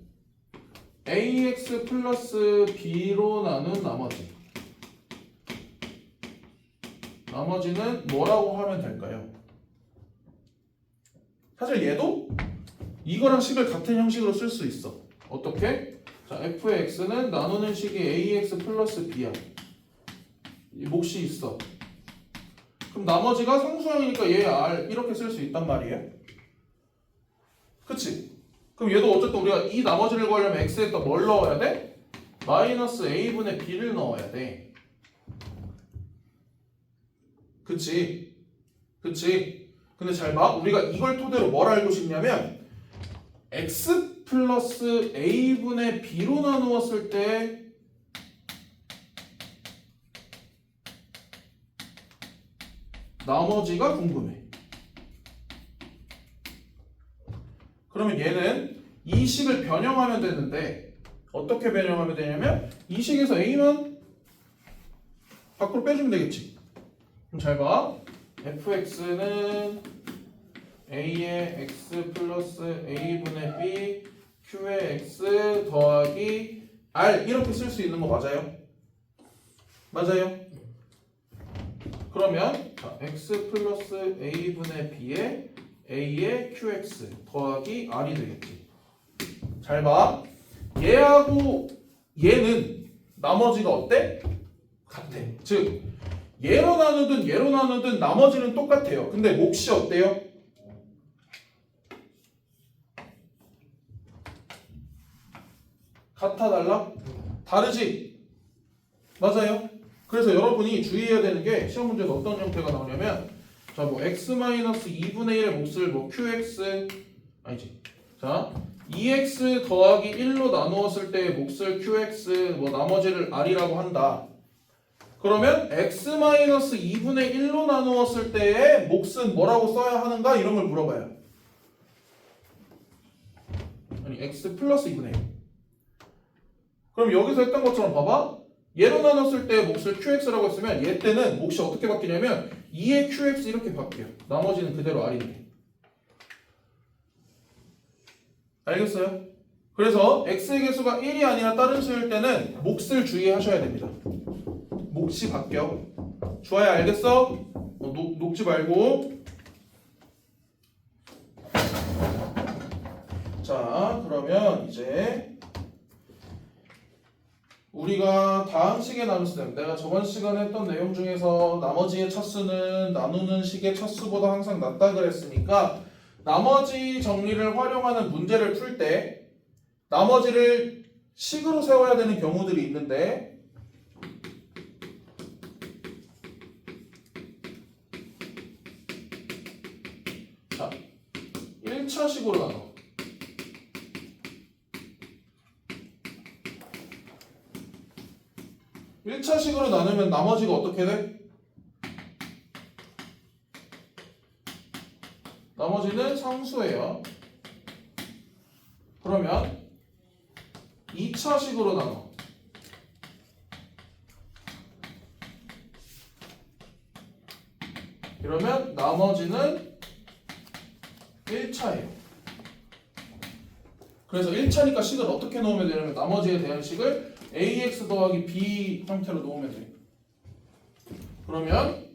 ax 플러스 b로 나눈 나머지는 뭐라고 하면 될까요? 사실 얘도 이거랑 식을 같은 형식으로 쓸 수 있어. 어떻게? 자, f의 x는 나누는 식이 ax 플러스 b야. 이 몫이 있어. 그럼 나머지가 상수항이니까 얘 r 이렇게 쓸 수 있단 말이에요. 그치? 그럼 얘도 어쨌든 우리가 이 나머지를 구하려면 x에다 뭘 넣어야 돼? 마이너스 a분의 b를 넣어야 돼. 그치? 그치? 근데 잘 봐. 우리가 이걸 토대로 뭘 알고 싶냐면 x 플러스 a분의 b로 나누었을 때 나머지가 궁금해. 그러면 얘는 이 식을 변형하면 되는데 어떻게 변형하면 되냐면 이 식에서 a만 밖으로 빼주면 되겠지. 그럼 잘 봐. fx는 a의 x 플러스 a분의 b q의 x 더하기 r 이렇게 쓸 수 있는 거 맞아요? 맞아요? 그러면 자, x 플러스 a분의 b에 a의 qx 더하기 r이 되겠지. 잘 봐. 얘하고 얘는 나머지가 어때? 같아. 즉 얘로 나누든 나머지는 똑같아요. 근데 몫이 어때요? 같아 달라? 다르지? 맞아요? 그래서 여러분이 주의해야 되는 게 시험 문제에서 어떤 형태가 나오냐면 자, 뭐 x-2분의 1의 몫을 뭐 qx 아니지. 자, 2x 더하기 1로 나누었을 때의 몫을 qx 뭐 나머지를 r이라고 한다. 그러면 x-2분의 1로 나누었을 때의 몫은 뭐라고 써야 하는가? 이런 걸 물어봐요. 아니 x 플러스 2분의 1. 그럼 여기서 했던 것처럼 봐봐. 얘로 나눴을 때 몫을 qx라고 했으면 얘 때는 몫이 어떻게 바뀌냐면 2의 qx 이렇게 바뀌어요. 나머지는 그대로 r인데. 알겠어요? 그래서 x의 개수가 1이 아니라 다른 수일 때는 몫을 주의하셔야 됩니다. 몫이 바뀌어. 주아야 알겠어? 녹지 말고. 자, 그러면 이제 우리가 다음 식의 나눗셈, 내가 저번 시간에 했던 내용 중에서 나머지의 차수는 나누는 식의 차수보다 항상 낮다 그랬으니까 나머지 정리를 활용하는 문제를 풀 때 나머지를 식으로 세워야 되는 경우들이 있는데 자, 1차식으로 나눠. 1차식으로 나누면 나머지가 어떻게 돼? 나머지는 상수예요. 그러면 2차식으로 나눠. 그러면 나머지는 1차예요. 그래서 1차니까 식을 어떻게 넣으면 되냐면 나머지에 대한 식을 ax 더하기 b 형태로 놓으면 돼. 그러면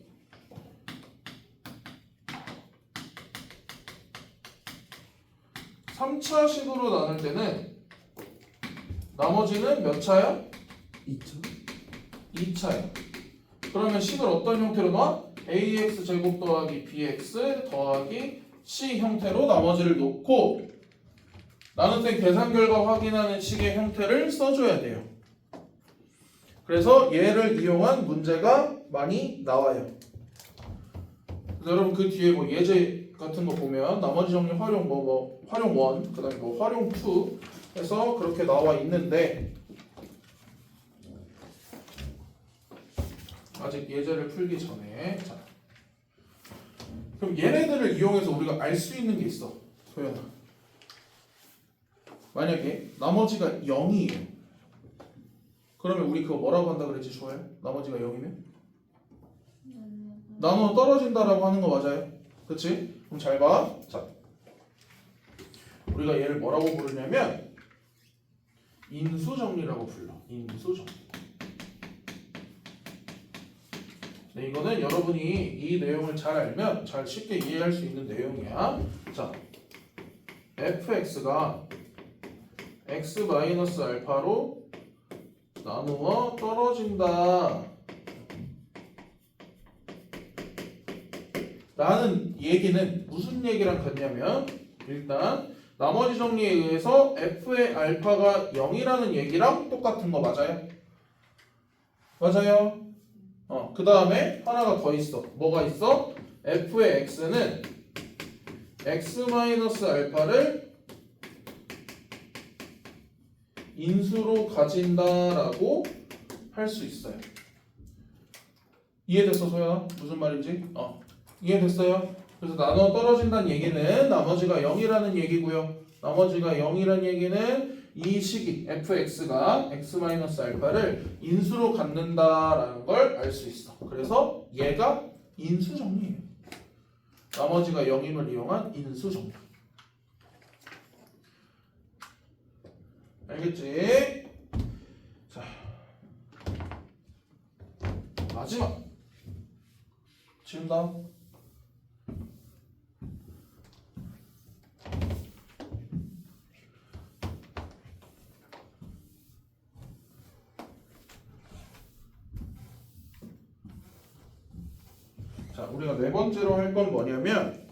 3차식으로 나눌 때는 나머지는 몇 차야? 2차? 2차야. 그러면 식을 어떤 형태로 놔? ax 제곱 더하기 bx 더하기 c 형태로 나머지를 놓고 나눗셈 계산 결과 확인하는 식의 형태를 써줘야 돼요. 그래서 얘를 이용한 문제가 많이 나와요. 그래서 여러분 그 뒤에 뭐 예제 같은 거 보면 나머지 정리 활용 활용 1, 그다음에 뭐 활용 2 해서 그렇게 나와 있는데 아직 예제를 풀기 전에 자, 그럼 얘네들을 이용해서 우리가 알 수 있는 게 있어. 소연아. 만약에 나머지가 0이에요. 그러면 우리 그거 뭐라고 한다 그랬지 좋아요? 나머지가 0이면? 나누어 떨어진다라고 하는 거 맞아요? 그치? 그럼 잘 봐. 자, 우리가 얘를 뭐라고 부르냐면 인수정리라고 불러. 인수정리. 네, 이거는 여러분이 이 내용을 잘 알면 잘 쉽게 이해할 수 있는 내용이야. 자, fx가 x-알파로 나누어 떨어진다 라는 얘기는 무슨 얘기랑 같냐면 일단 나머지 정리에 의해서 f의 알파가 0이라는 얘기랑 똑같은 거 맞아요? 맞아요? 그 다음에 하나가 더 있어. 뭐가 있어? f의 x는 x-알파를 인수로 가진다라고 할 수 있어요. 이해됐어, 소연아? 무슨 말인지? 이해됐어요? 그래서 나눠 떨어진다는 얘기는 나머지가 0이라는 얘기고요. 나머지가 0이라는 얘기는 이 식이 fx가 x-알파를 인수로 갖는다라는 걸 알 수 있어. 그래서 얘가 인수정리예요. 나머지가 0임을 이용한 인수정리. 알겠지? 자, 마지막 지운다. 자, 우리가 네 번째로 할 건 뭐냐면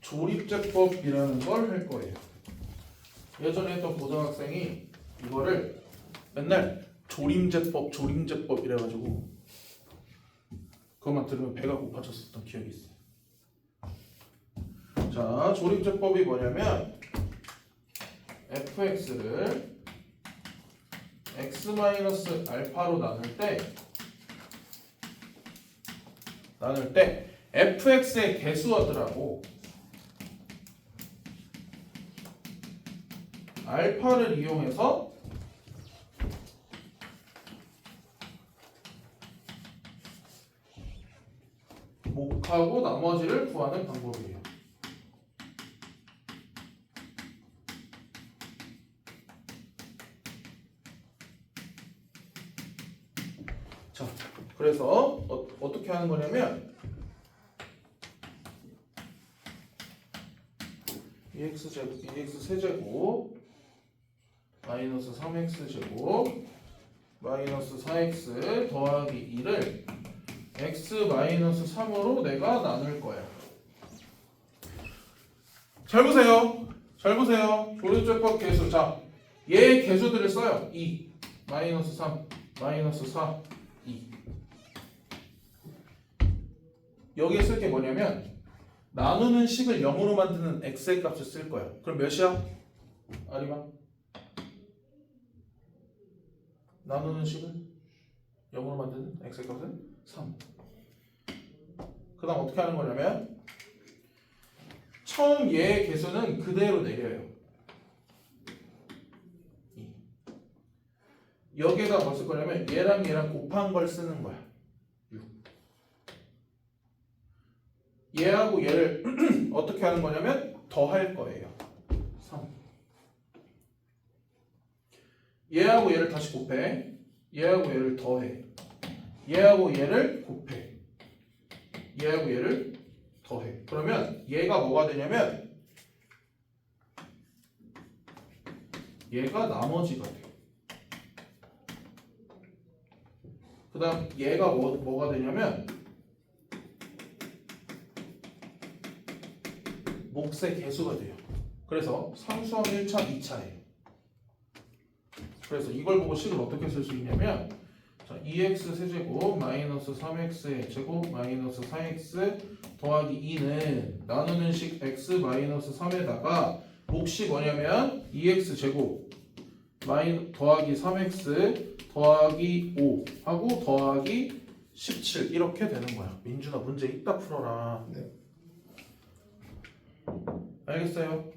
조립제법이라는 걸 할 거예요. 예전에 또 고등학생이 이거를 맨날 조림제법 이래가지고 그것만 들으면 배가 고파졌었던 기억이 있어요. 자, 조립제법이 뭐냐면 fx를 x-알파로 나눌 때 fx의 개수어들하고 알파를 이용해서 목하고 나머지를 구하는 방법이에요. 자, 그래서 어떻게 하는 거냐면 EX 세제곱 마이너스 3X제곱 마이너스 4X 더하기 2를 X 마이너스 3으로 내가 나눌 거야. 잘 보세요. 조립제법 개수. 자, 얘 개수들을 써요. 2, 마이너스 3, 마이너스 4, 2. 여기에 쓸 게 뭐냐면 나누는 식을 0으로 만드는 x의 값을 쓸 거야. 그럼 몇이야? 아리마? 나누는 식을 0으로 만드는 x의 값은 3. 그 다음 어떻게 하는 거냐면 처음 얘의 개수는 그대로 내려요. 2. 여기에다 뭐 쓸 거냐면 얘랑 곱한 걸 쓰는 거야. 6. 얘하고 얘를 어떻게 하는 거냐면 더할 거예요. 3. 얘하고 얘를 다시 곱해. 얘하고 얘를 더해. 얘하고 얘를 곱해. 얘하고 얘를 더해. 그러면 얘가 뭐가 되냐면 얘가 나머지가 돼. 그 다음 얘가 뭐가 되냐면 몫의 개수가 돼요. 그래서 상수항 1차, 2차예요. 그래서 이걸 보고 식을 어떻게 쓸 수 있냐면 자, 2x 세제곱 마이너스 3x의 제곱 마이너스 4x 더하기 2는 나누는 식 x 마이너스 3에다가 몫이 뭐냐면 2x 제곱 더하기 3x 더하기 5 하고 더하기 17 이렇게 되는 거야. 민준아 문제 이따 풀어라. 네. 알겠어요?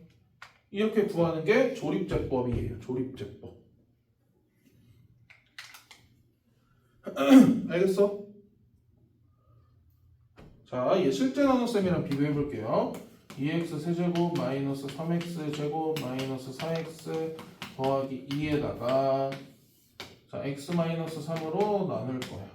이렇게 구하는 게 조립제법이에요. 조립제법. 알겠어? 자, 얘 실제 나눗셈이랑 비교해 볼게요. 2x 세제곱 마이너스 3x 제곱 마이너스 4x 더하기 2에다가 자, x 마이너스 3으로 나눌 거야.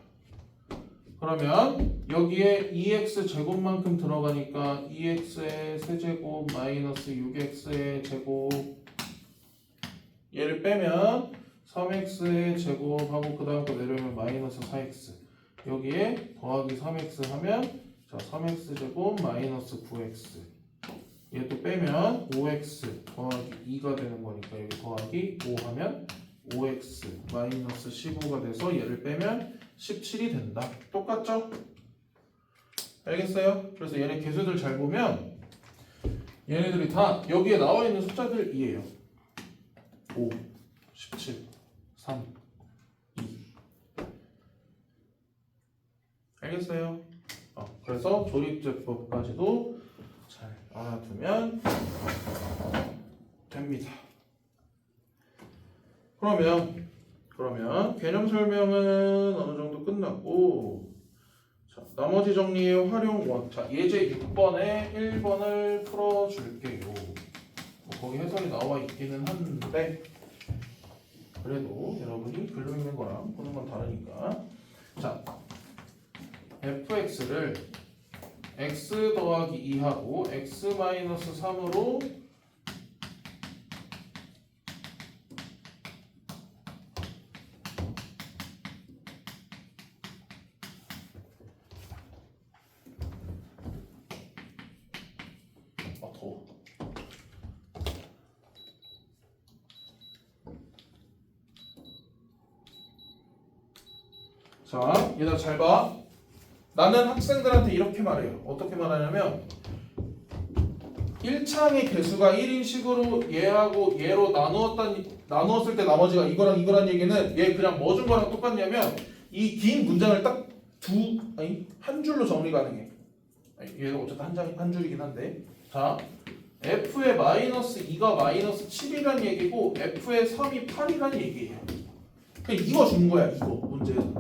그러면 여기에 2x 제곱만큼 들어가니까 2x의 세제곱 마이너스 6x의 제곱 얘를 빼면 3x의 제곱하고 그 다음 거 내려오면 마이너스 4x 여기에 더하기 3x 하면 자 3x 제곱 마이너스 9x 얘 또 빼면 5x 더하기 2가 되는 거니까 여기 더하기 5 하면 5x 마이너스 15가 돼서 얘를 빼면 17이 된다. 똑같죠? 알겠어요? 그래서 얘네 개수들 잘 보면 얘네들이 다 여기에 나와 있는 숫자들이에요. 5, 17, 3, 2. 알겠어요? 그래서 조립제법까지도 잘 알아두면 됩니다. 그러면 개념 설명은 어느 정도 끝났고 자, 나머지 정리의 활용원 자, 예제 6번에 1번을 풀어줄게요. 거기 해설이 나와 있기는 한데 그래도 여러분이 글로 읽는 거랑 보는 건 다르니까 자 fx를 x 더하기 2하고 x 마이너스 3으로 자, 얘들아 잘 봐. 나는 학생들한테 이렇게 말해요. 어떻게 말하냐면 1창의 개수가 1인 식으로 얘하고 얘로 나누었을 때 나머지가 이거랑 이거란 얘기는 얘 그냥 뭐 준 거랑 똑같냐면 이 긴 문장을 딱 한 줄로 정리 가능해. 얘도 어쨌든 한 줄이긴 한데 자 f의 마이너스 2가 마이너스 7이란 얘기고 f의 3이 8이란 얘기예요. 그냥 이거 준 거야 이거 문제에서.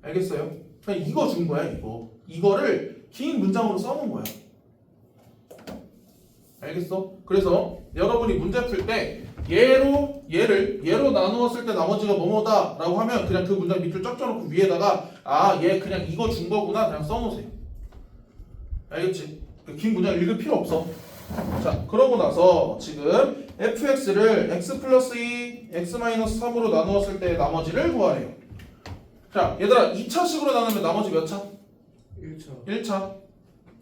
알겠어요? 그냥 이거 준 거야 이거. 이거를 긴 문장으로 써놓은 거야. 알겠어? 그래서 여러분이 문제 풀 때 얘로 나누었을 때 나머지가 뭐뭐다 라고 하면 그냥 그 문장 밑줄 쫙 쪄놓고 위에다가 얘 그냥 이거 준 거구나 그냥 써놓으세요. 알겠지? 긴 문장 읽을 필요 없어. 자 그러고 나서 지금 fx를 x 플러스 2 x 마이너스 3으로 나누었을 때 나머지를 구하래요. 자 얘들아 2차식으로 나누면 나머지 몇 차? 1차 1차.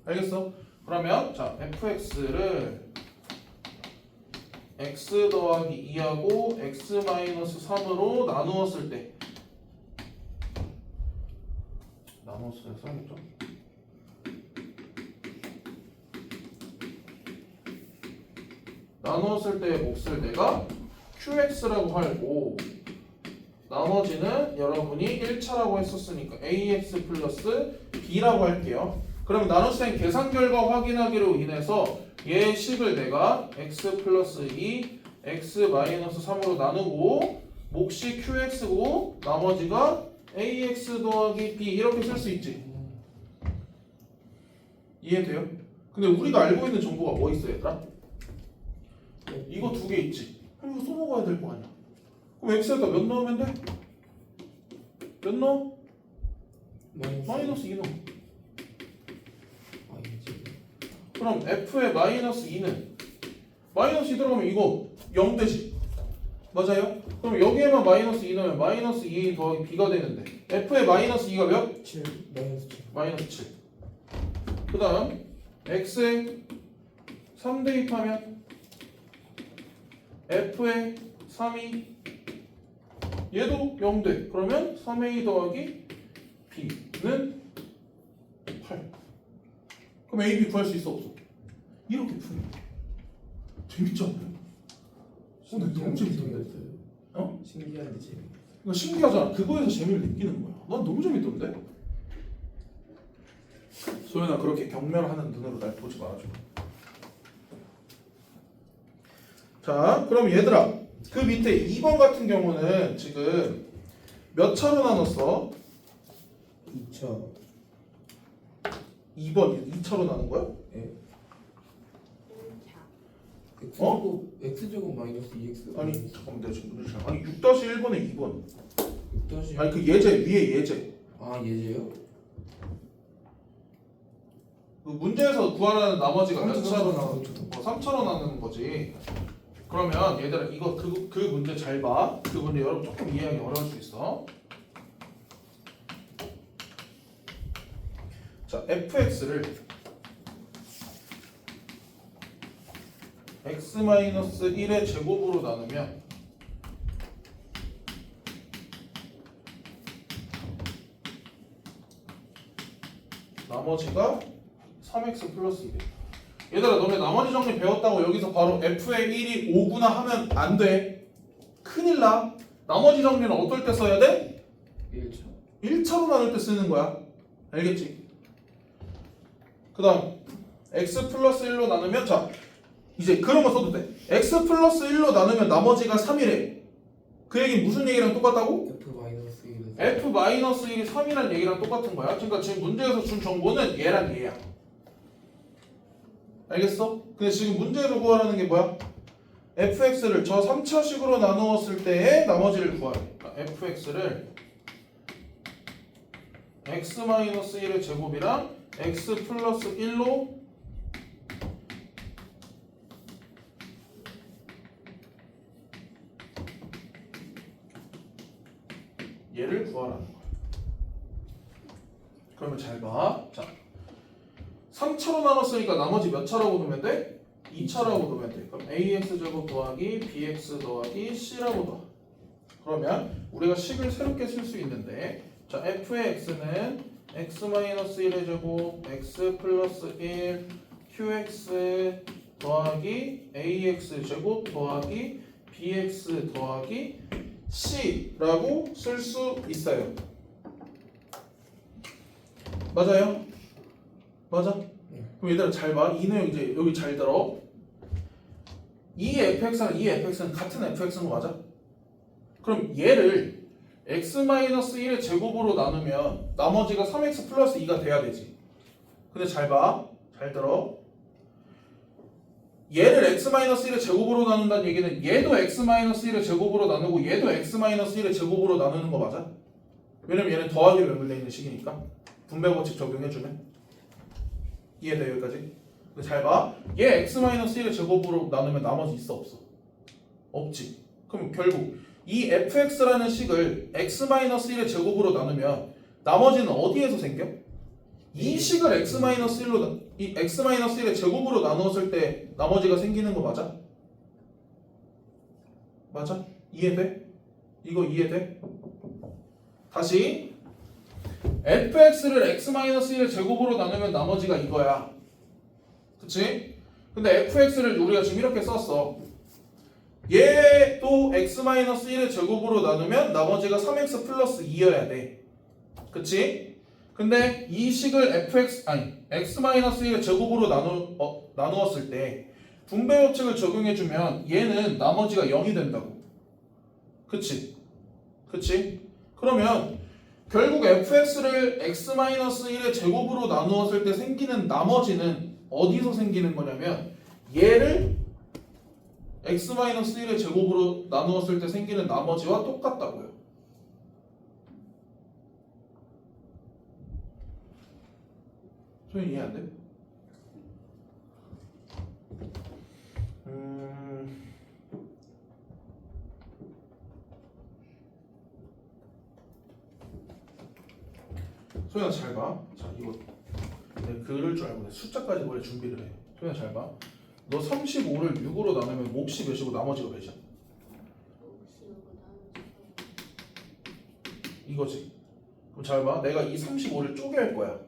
알겠어? 그러면 자 fx를 x 더하기 2하고 x 마이너스 3으로 나누었을 때 나누었을 때 써야겠죠? 나누었을 때 몫을 내가 qx라고 하고 나머지는 여러분이 1차라고 했었으니까 ax 플러스 b라고 할게요. 그럼 나눗셈 계산 결과 확인하기로 인해서 얘 식을 내가 x 플러스 2 x 마이너스 3으로 나누고 몫이 qx고 나머지가 ax 더하기 b 이렇게 쓸 수 있지. 이해돼요? 근데 우리가 알고 있는 정보가 뭐 있어 얘들아? 이거 두 개 있지. 그럼 이거 써먹어야 될 거 아니야. 그럼 x에다 몇 넣으면 돼? 몇 넣어? 마이너스 2 넣어. 그럼 f의 마이너스 2는 마이너스 2 들어가면 이거 0 되지. 맞아요? 그럼 여기에만 마이너스 2 넣으면 마이너스 2 더하기 b가 되는데 f의 마이너스 2가 몇? 7 마이너스 7 마이너스 7. 그 다음 x에 3 대입하면 f의 3이 얘도 0돼. 그러면 3a 더하기 b는 8. 그럼 a, b 구할 수 있어 없어? 이렇게 푸는 거야. 재밌지 않나요? 근데 너무 재밌던데. 신기한데 재밌 이거 신기하잖아. 그거에서 재미를 느끼는 거야. 난 너무 재밌던데? 소연아 그렇게 경멸하는 눈으로 날 보지 말아줘. 자 그럼 얘들아 그 밑에 2번 같은 경우는 지금 몇 차로 나눴어? 2차. 2번 2차로 나눈 거야? 예. 어? x제곱 마이너스 2x. 아니 잠깐만 내가 지금 문제 잘 아니 6-1번에 2번 6다시. 아니 그 예제 위에 예제 아 예제요? 그 문제에서 구하라는 나머지가 몇 삼차로 차로 나오죠. 나누는 3차로 나누는 거지. 그러면 얘들아 이거 그 문제 잘 봐. 그 문제 여러분 조금 이해하기 어려울 수 있어. 자 fx를 x-1의 제곱으로 나누면 나머지가 3x 플러스 1이야. 얘들아 너네 나머지 정리 배웠다고 여기서 바로 f의 1이 5구나 하면 안 돼. 큰일 나. 나머지 정리는 어떨 때 써야 돼? 1차. 1차로 나눌 때 쓰는 거야. 알겠지? 그 다음 x 플러스 1로 나누면 자 이제 그런 거 써도 돼. x 플러스 1로 나누면 나머지가 3이래. 그 얘기는 무슨 얘기랑 똑같다고? f 마이너스 1. f 마이너스 1이 3이란 얘기랑 똑같은 거야. 그러니까 지금 문제에서 준 정보는 얘랑 얘야. 알겠어? 근데 지금 문제에서 구하라는 게 뭐야? fx를 저 3차식으로 나누었을 때의 나머지를 구하래. 그러니까 fx를 x-1의 제곱이랑 x 플러스 1로 얘를 구하라는 거야. 그러면 잘 봐. 자, 3차로 나눴으니까 나머지 몇 차라고 놓으면 돼? 2차라고 놓으면 돼. 그럼 ax 제곱 더하기 bx 더하기 c라고 놔. 그러면 우리가 식을 새롭게 쓸 수 있는데 자 f의 x는 x-1의 제곱 x 플러스 1 qx 더하기 ax 제곱 더하기 bx 더하기 c라고 쓸 수 있어요. 맞아요? 맞아? 그럼 얘들아 잘 봐. 이 내용 이제 여기 잘 들어. 이 fx랑 이 fx는 같은 fx인 거 맞아? 그럼 얘를 x-1의 제곱으로 나누면 나머지가 3x 플러스 2가 돼야 되지. 근데 잘 봐. 잘 들어. 얘를 x-1의 제곱으로 나눈다는 얘기는 얘도 x-1의 제곱으로 나누고 얘도 x-1의 제곱으로 나누는 거 맞아? 왜냐면 얘는 더하기로 연결되어 있는 식이니까. 분배 법칙 적용해주면 이해돼 여기까지? 근데 잘 봐. 얘 x-1의 제곱으로 나누면 나머지 있어 없어? 없지. 그럼 결국 이 fx라는 식을 x-1의 제곱으로 나누면 나머지는 어디에서 생겨? 이 식을 x-1로 이 x-1의 제곱으로 나누었을 때 나머지가 생기는 거 맞아? 맞아? 이해돼? 이거 이해돼? 다시 fx를 x-1의 제곱으로 나누면 나머지가 이거야. 그치? 근데 fx를 우리가 지금 이렇게 썼어. 얘도 x-1의 제곱으로 나누면 나머지가 3x 플러스 2여야 돼. 그치? 근데 이 식을 x-1의 제곱으로 나누었을 때 분배 법칙을 적용해주면 얘는 나머지가 0이 된다고. 그치? 그치? 그러면 결국 fx를 x-1의 제곱으로 나누었을 때 생기는 나머지는 어디서 생기는 거냐면 얘를 x-1의 제곱으로 나누었을 때 생기는 나머지와 똑같다고요. 소연이 이해 안 돼? 소연아 잘 봐. 자 이거 내가 그럴 줄 알고 내가 숫자까지 원래 준비를 해. 소연아 잘 봐. 너 35를 6으로 나누면 몫이 몇이고 나머지가 몇이야? 이거지. 그럼 잘 봐. 내가 이 35를 쪼개할 거야.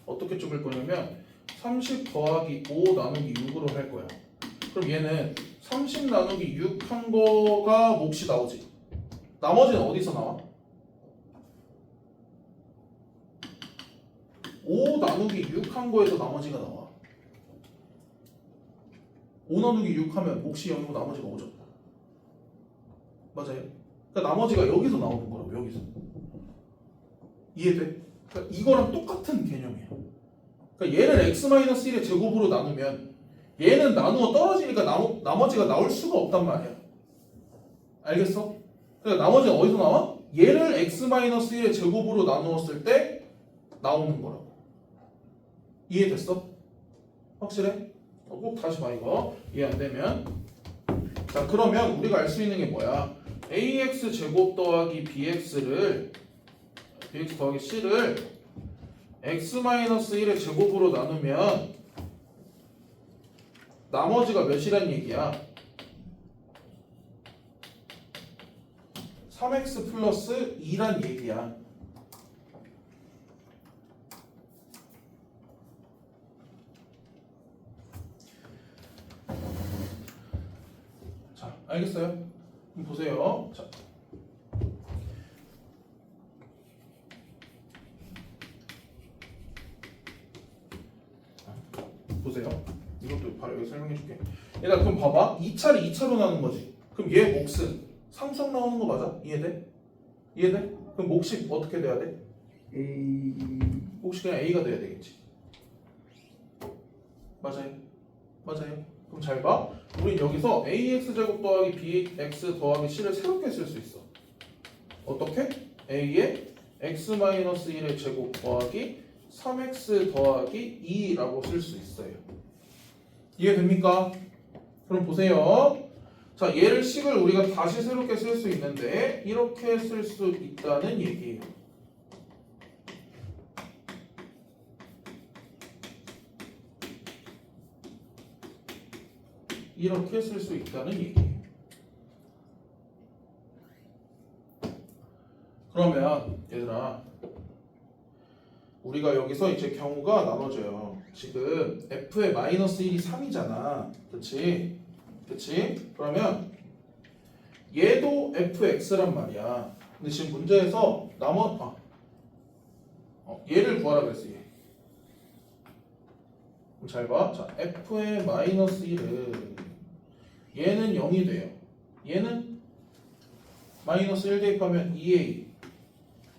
어떻게 쪼갤 거냐면 30 더하기 5 나누기 6으로 할 거야. 그럼 얘는 30 나누기 6 한 거가 몫이 나오지. 나머지는 어디서 나와? 5 나누기 6 한 거에서 나머지가 나와. 5 나누기 6 하면 몫이 0이고 나머지가 5죠. 맞아요? 그러니까 나머지가 여기서 나오는 거라고, 여기서. 이해돼? 그러니까 이거랑 똑같은 개념이야. 그러니까 얘를 x-1의 제곱으로 나누면 얘는 나누어 떨어지니까 나머지가 나올 수가 없단 말이야. 알겠어? 그러니까 나머지가 어디서 나와? 얘를 x-1의 제곱으로 나누었을 때 나오는 거라고. 이해됐어? 확실해? 꼭 다시 봐 이거. 이해 안 되면. 자, 그러면 우리가 알 수 있는 게 뭐야? ax 제곱 더하기 bx 더하기 c를 x-1의 제곱으로 나누면 나머지가 몇이란 얘기야? 3x 플러스 2란 얘기야. 자, 알겠어요? 그럼 보세요. 자, 보세요. 이것도 바로 여기 설명해 줄게. 얘들아, 그럼 봐봐. 2차를 2차로 나눈 거지. 그럼 얘 몫은 상수항 나오는 거 맞아? 이해돼? 이해돼? 그럼 몫이 어떻게 돼야 돼? 몫이 그냥 A가 돼야 되겠지. 맞아요? 맞아요? 그럼 잘 봐. 우린 여기서 ax 제곱 더하기 bx 더하기 c를 새롭게 쓸 수 있어. 어떻게? a의 x-1의 제곱 더하기 3x 더하기 2라고 쓸 수 있어요. 이해됩니까? 그럼 보세요. 자, 얘를 식을 우리가 다시 새롭게 쓸 수 있는데 이렇게 쓸 수 있다는 얘기예요. 이렇게 쓸 수 있다는 얘기예요. 그러면 얘들아, 우리가 여기서 이제 경우가 나눠져요. 지금 f의 마이너스 1이 3이잖아. 그치? 그치? 그러면 얘도 fx란 말이야. 근데 지금 문제에서 얘를 구하라 그랬어. 얘. 그럼 잘 봐. 자, f의 마이너스 1은 얘는 0이 돼요. 얘는 마이너스 1 대입하면 2a.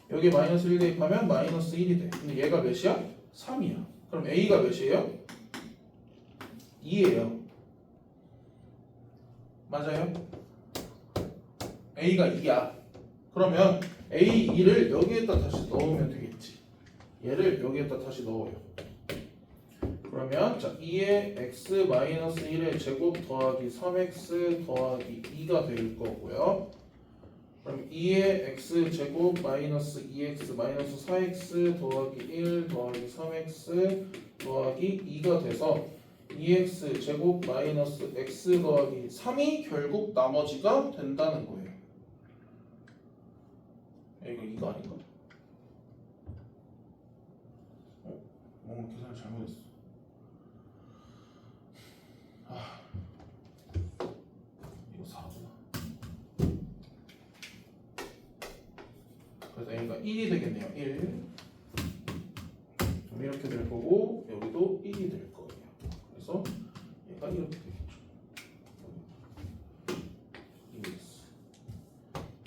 여기 마이너스 1 대입하면 마이너스 1이 돼. 근데 얘가 몇이야? 3이야. 그럼 a가 몇이에요? 2예요. 맞아요? a가 2야. 그러면 a2를 여기에다 다시 넣으면 되겠지. 얘를 여기에다 다시 넣어요. 그러면 자, 2의 x-1의 제곱 더하기 3x 더하기 2가 될 거고요. 그럼 2의 x제곱 마이너스 2x 마이너스 4x 더하기 1 더하기 3x 더하기 2가 돼서 2x 제곱 마이너스 x 더하기 3이 결국 나머지가 된다는 거예요. 이거 아닌가? 뭔가 계산을 잘못했어. 이거 4구나. 그래서 a가 1이 되겠네요. 1. 그럼 이렇게 될 거고 여기도 1이 될 거예요. 그래서 얘가 이렇게 되겠죠. 2x.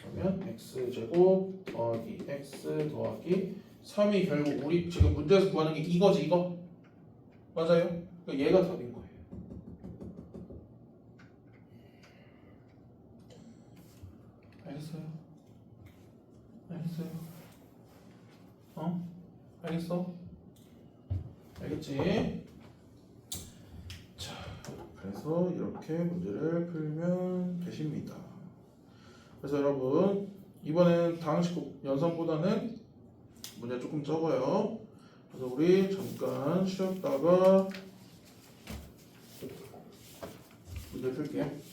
그러면 x제곱 더하기 x 더하기 3이 결국 우리 지금 문제에서 구하는 게 이거지, 이거? 맞아요? 그러니까 얘가 답인 거예요. 알겠어요? 알겠어요? 알겠어? 알겠지? 자, 그래서 이렇게 문제를 풀면 되십니다. 그래서 여러분, 이번엔 당식 연산보다는 문제 조금 적어요. 그래서 우리 잠깐 쉬었다가 문제 풀게요.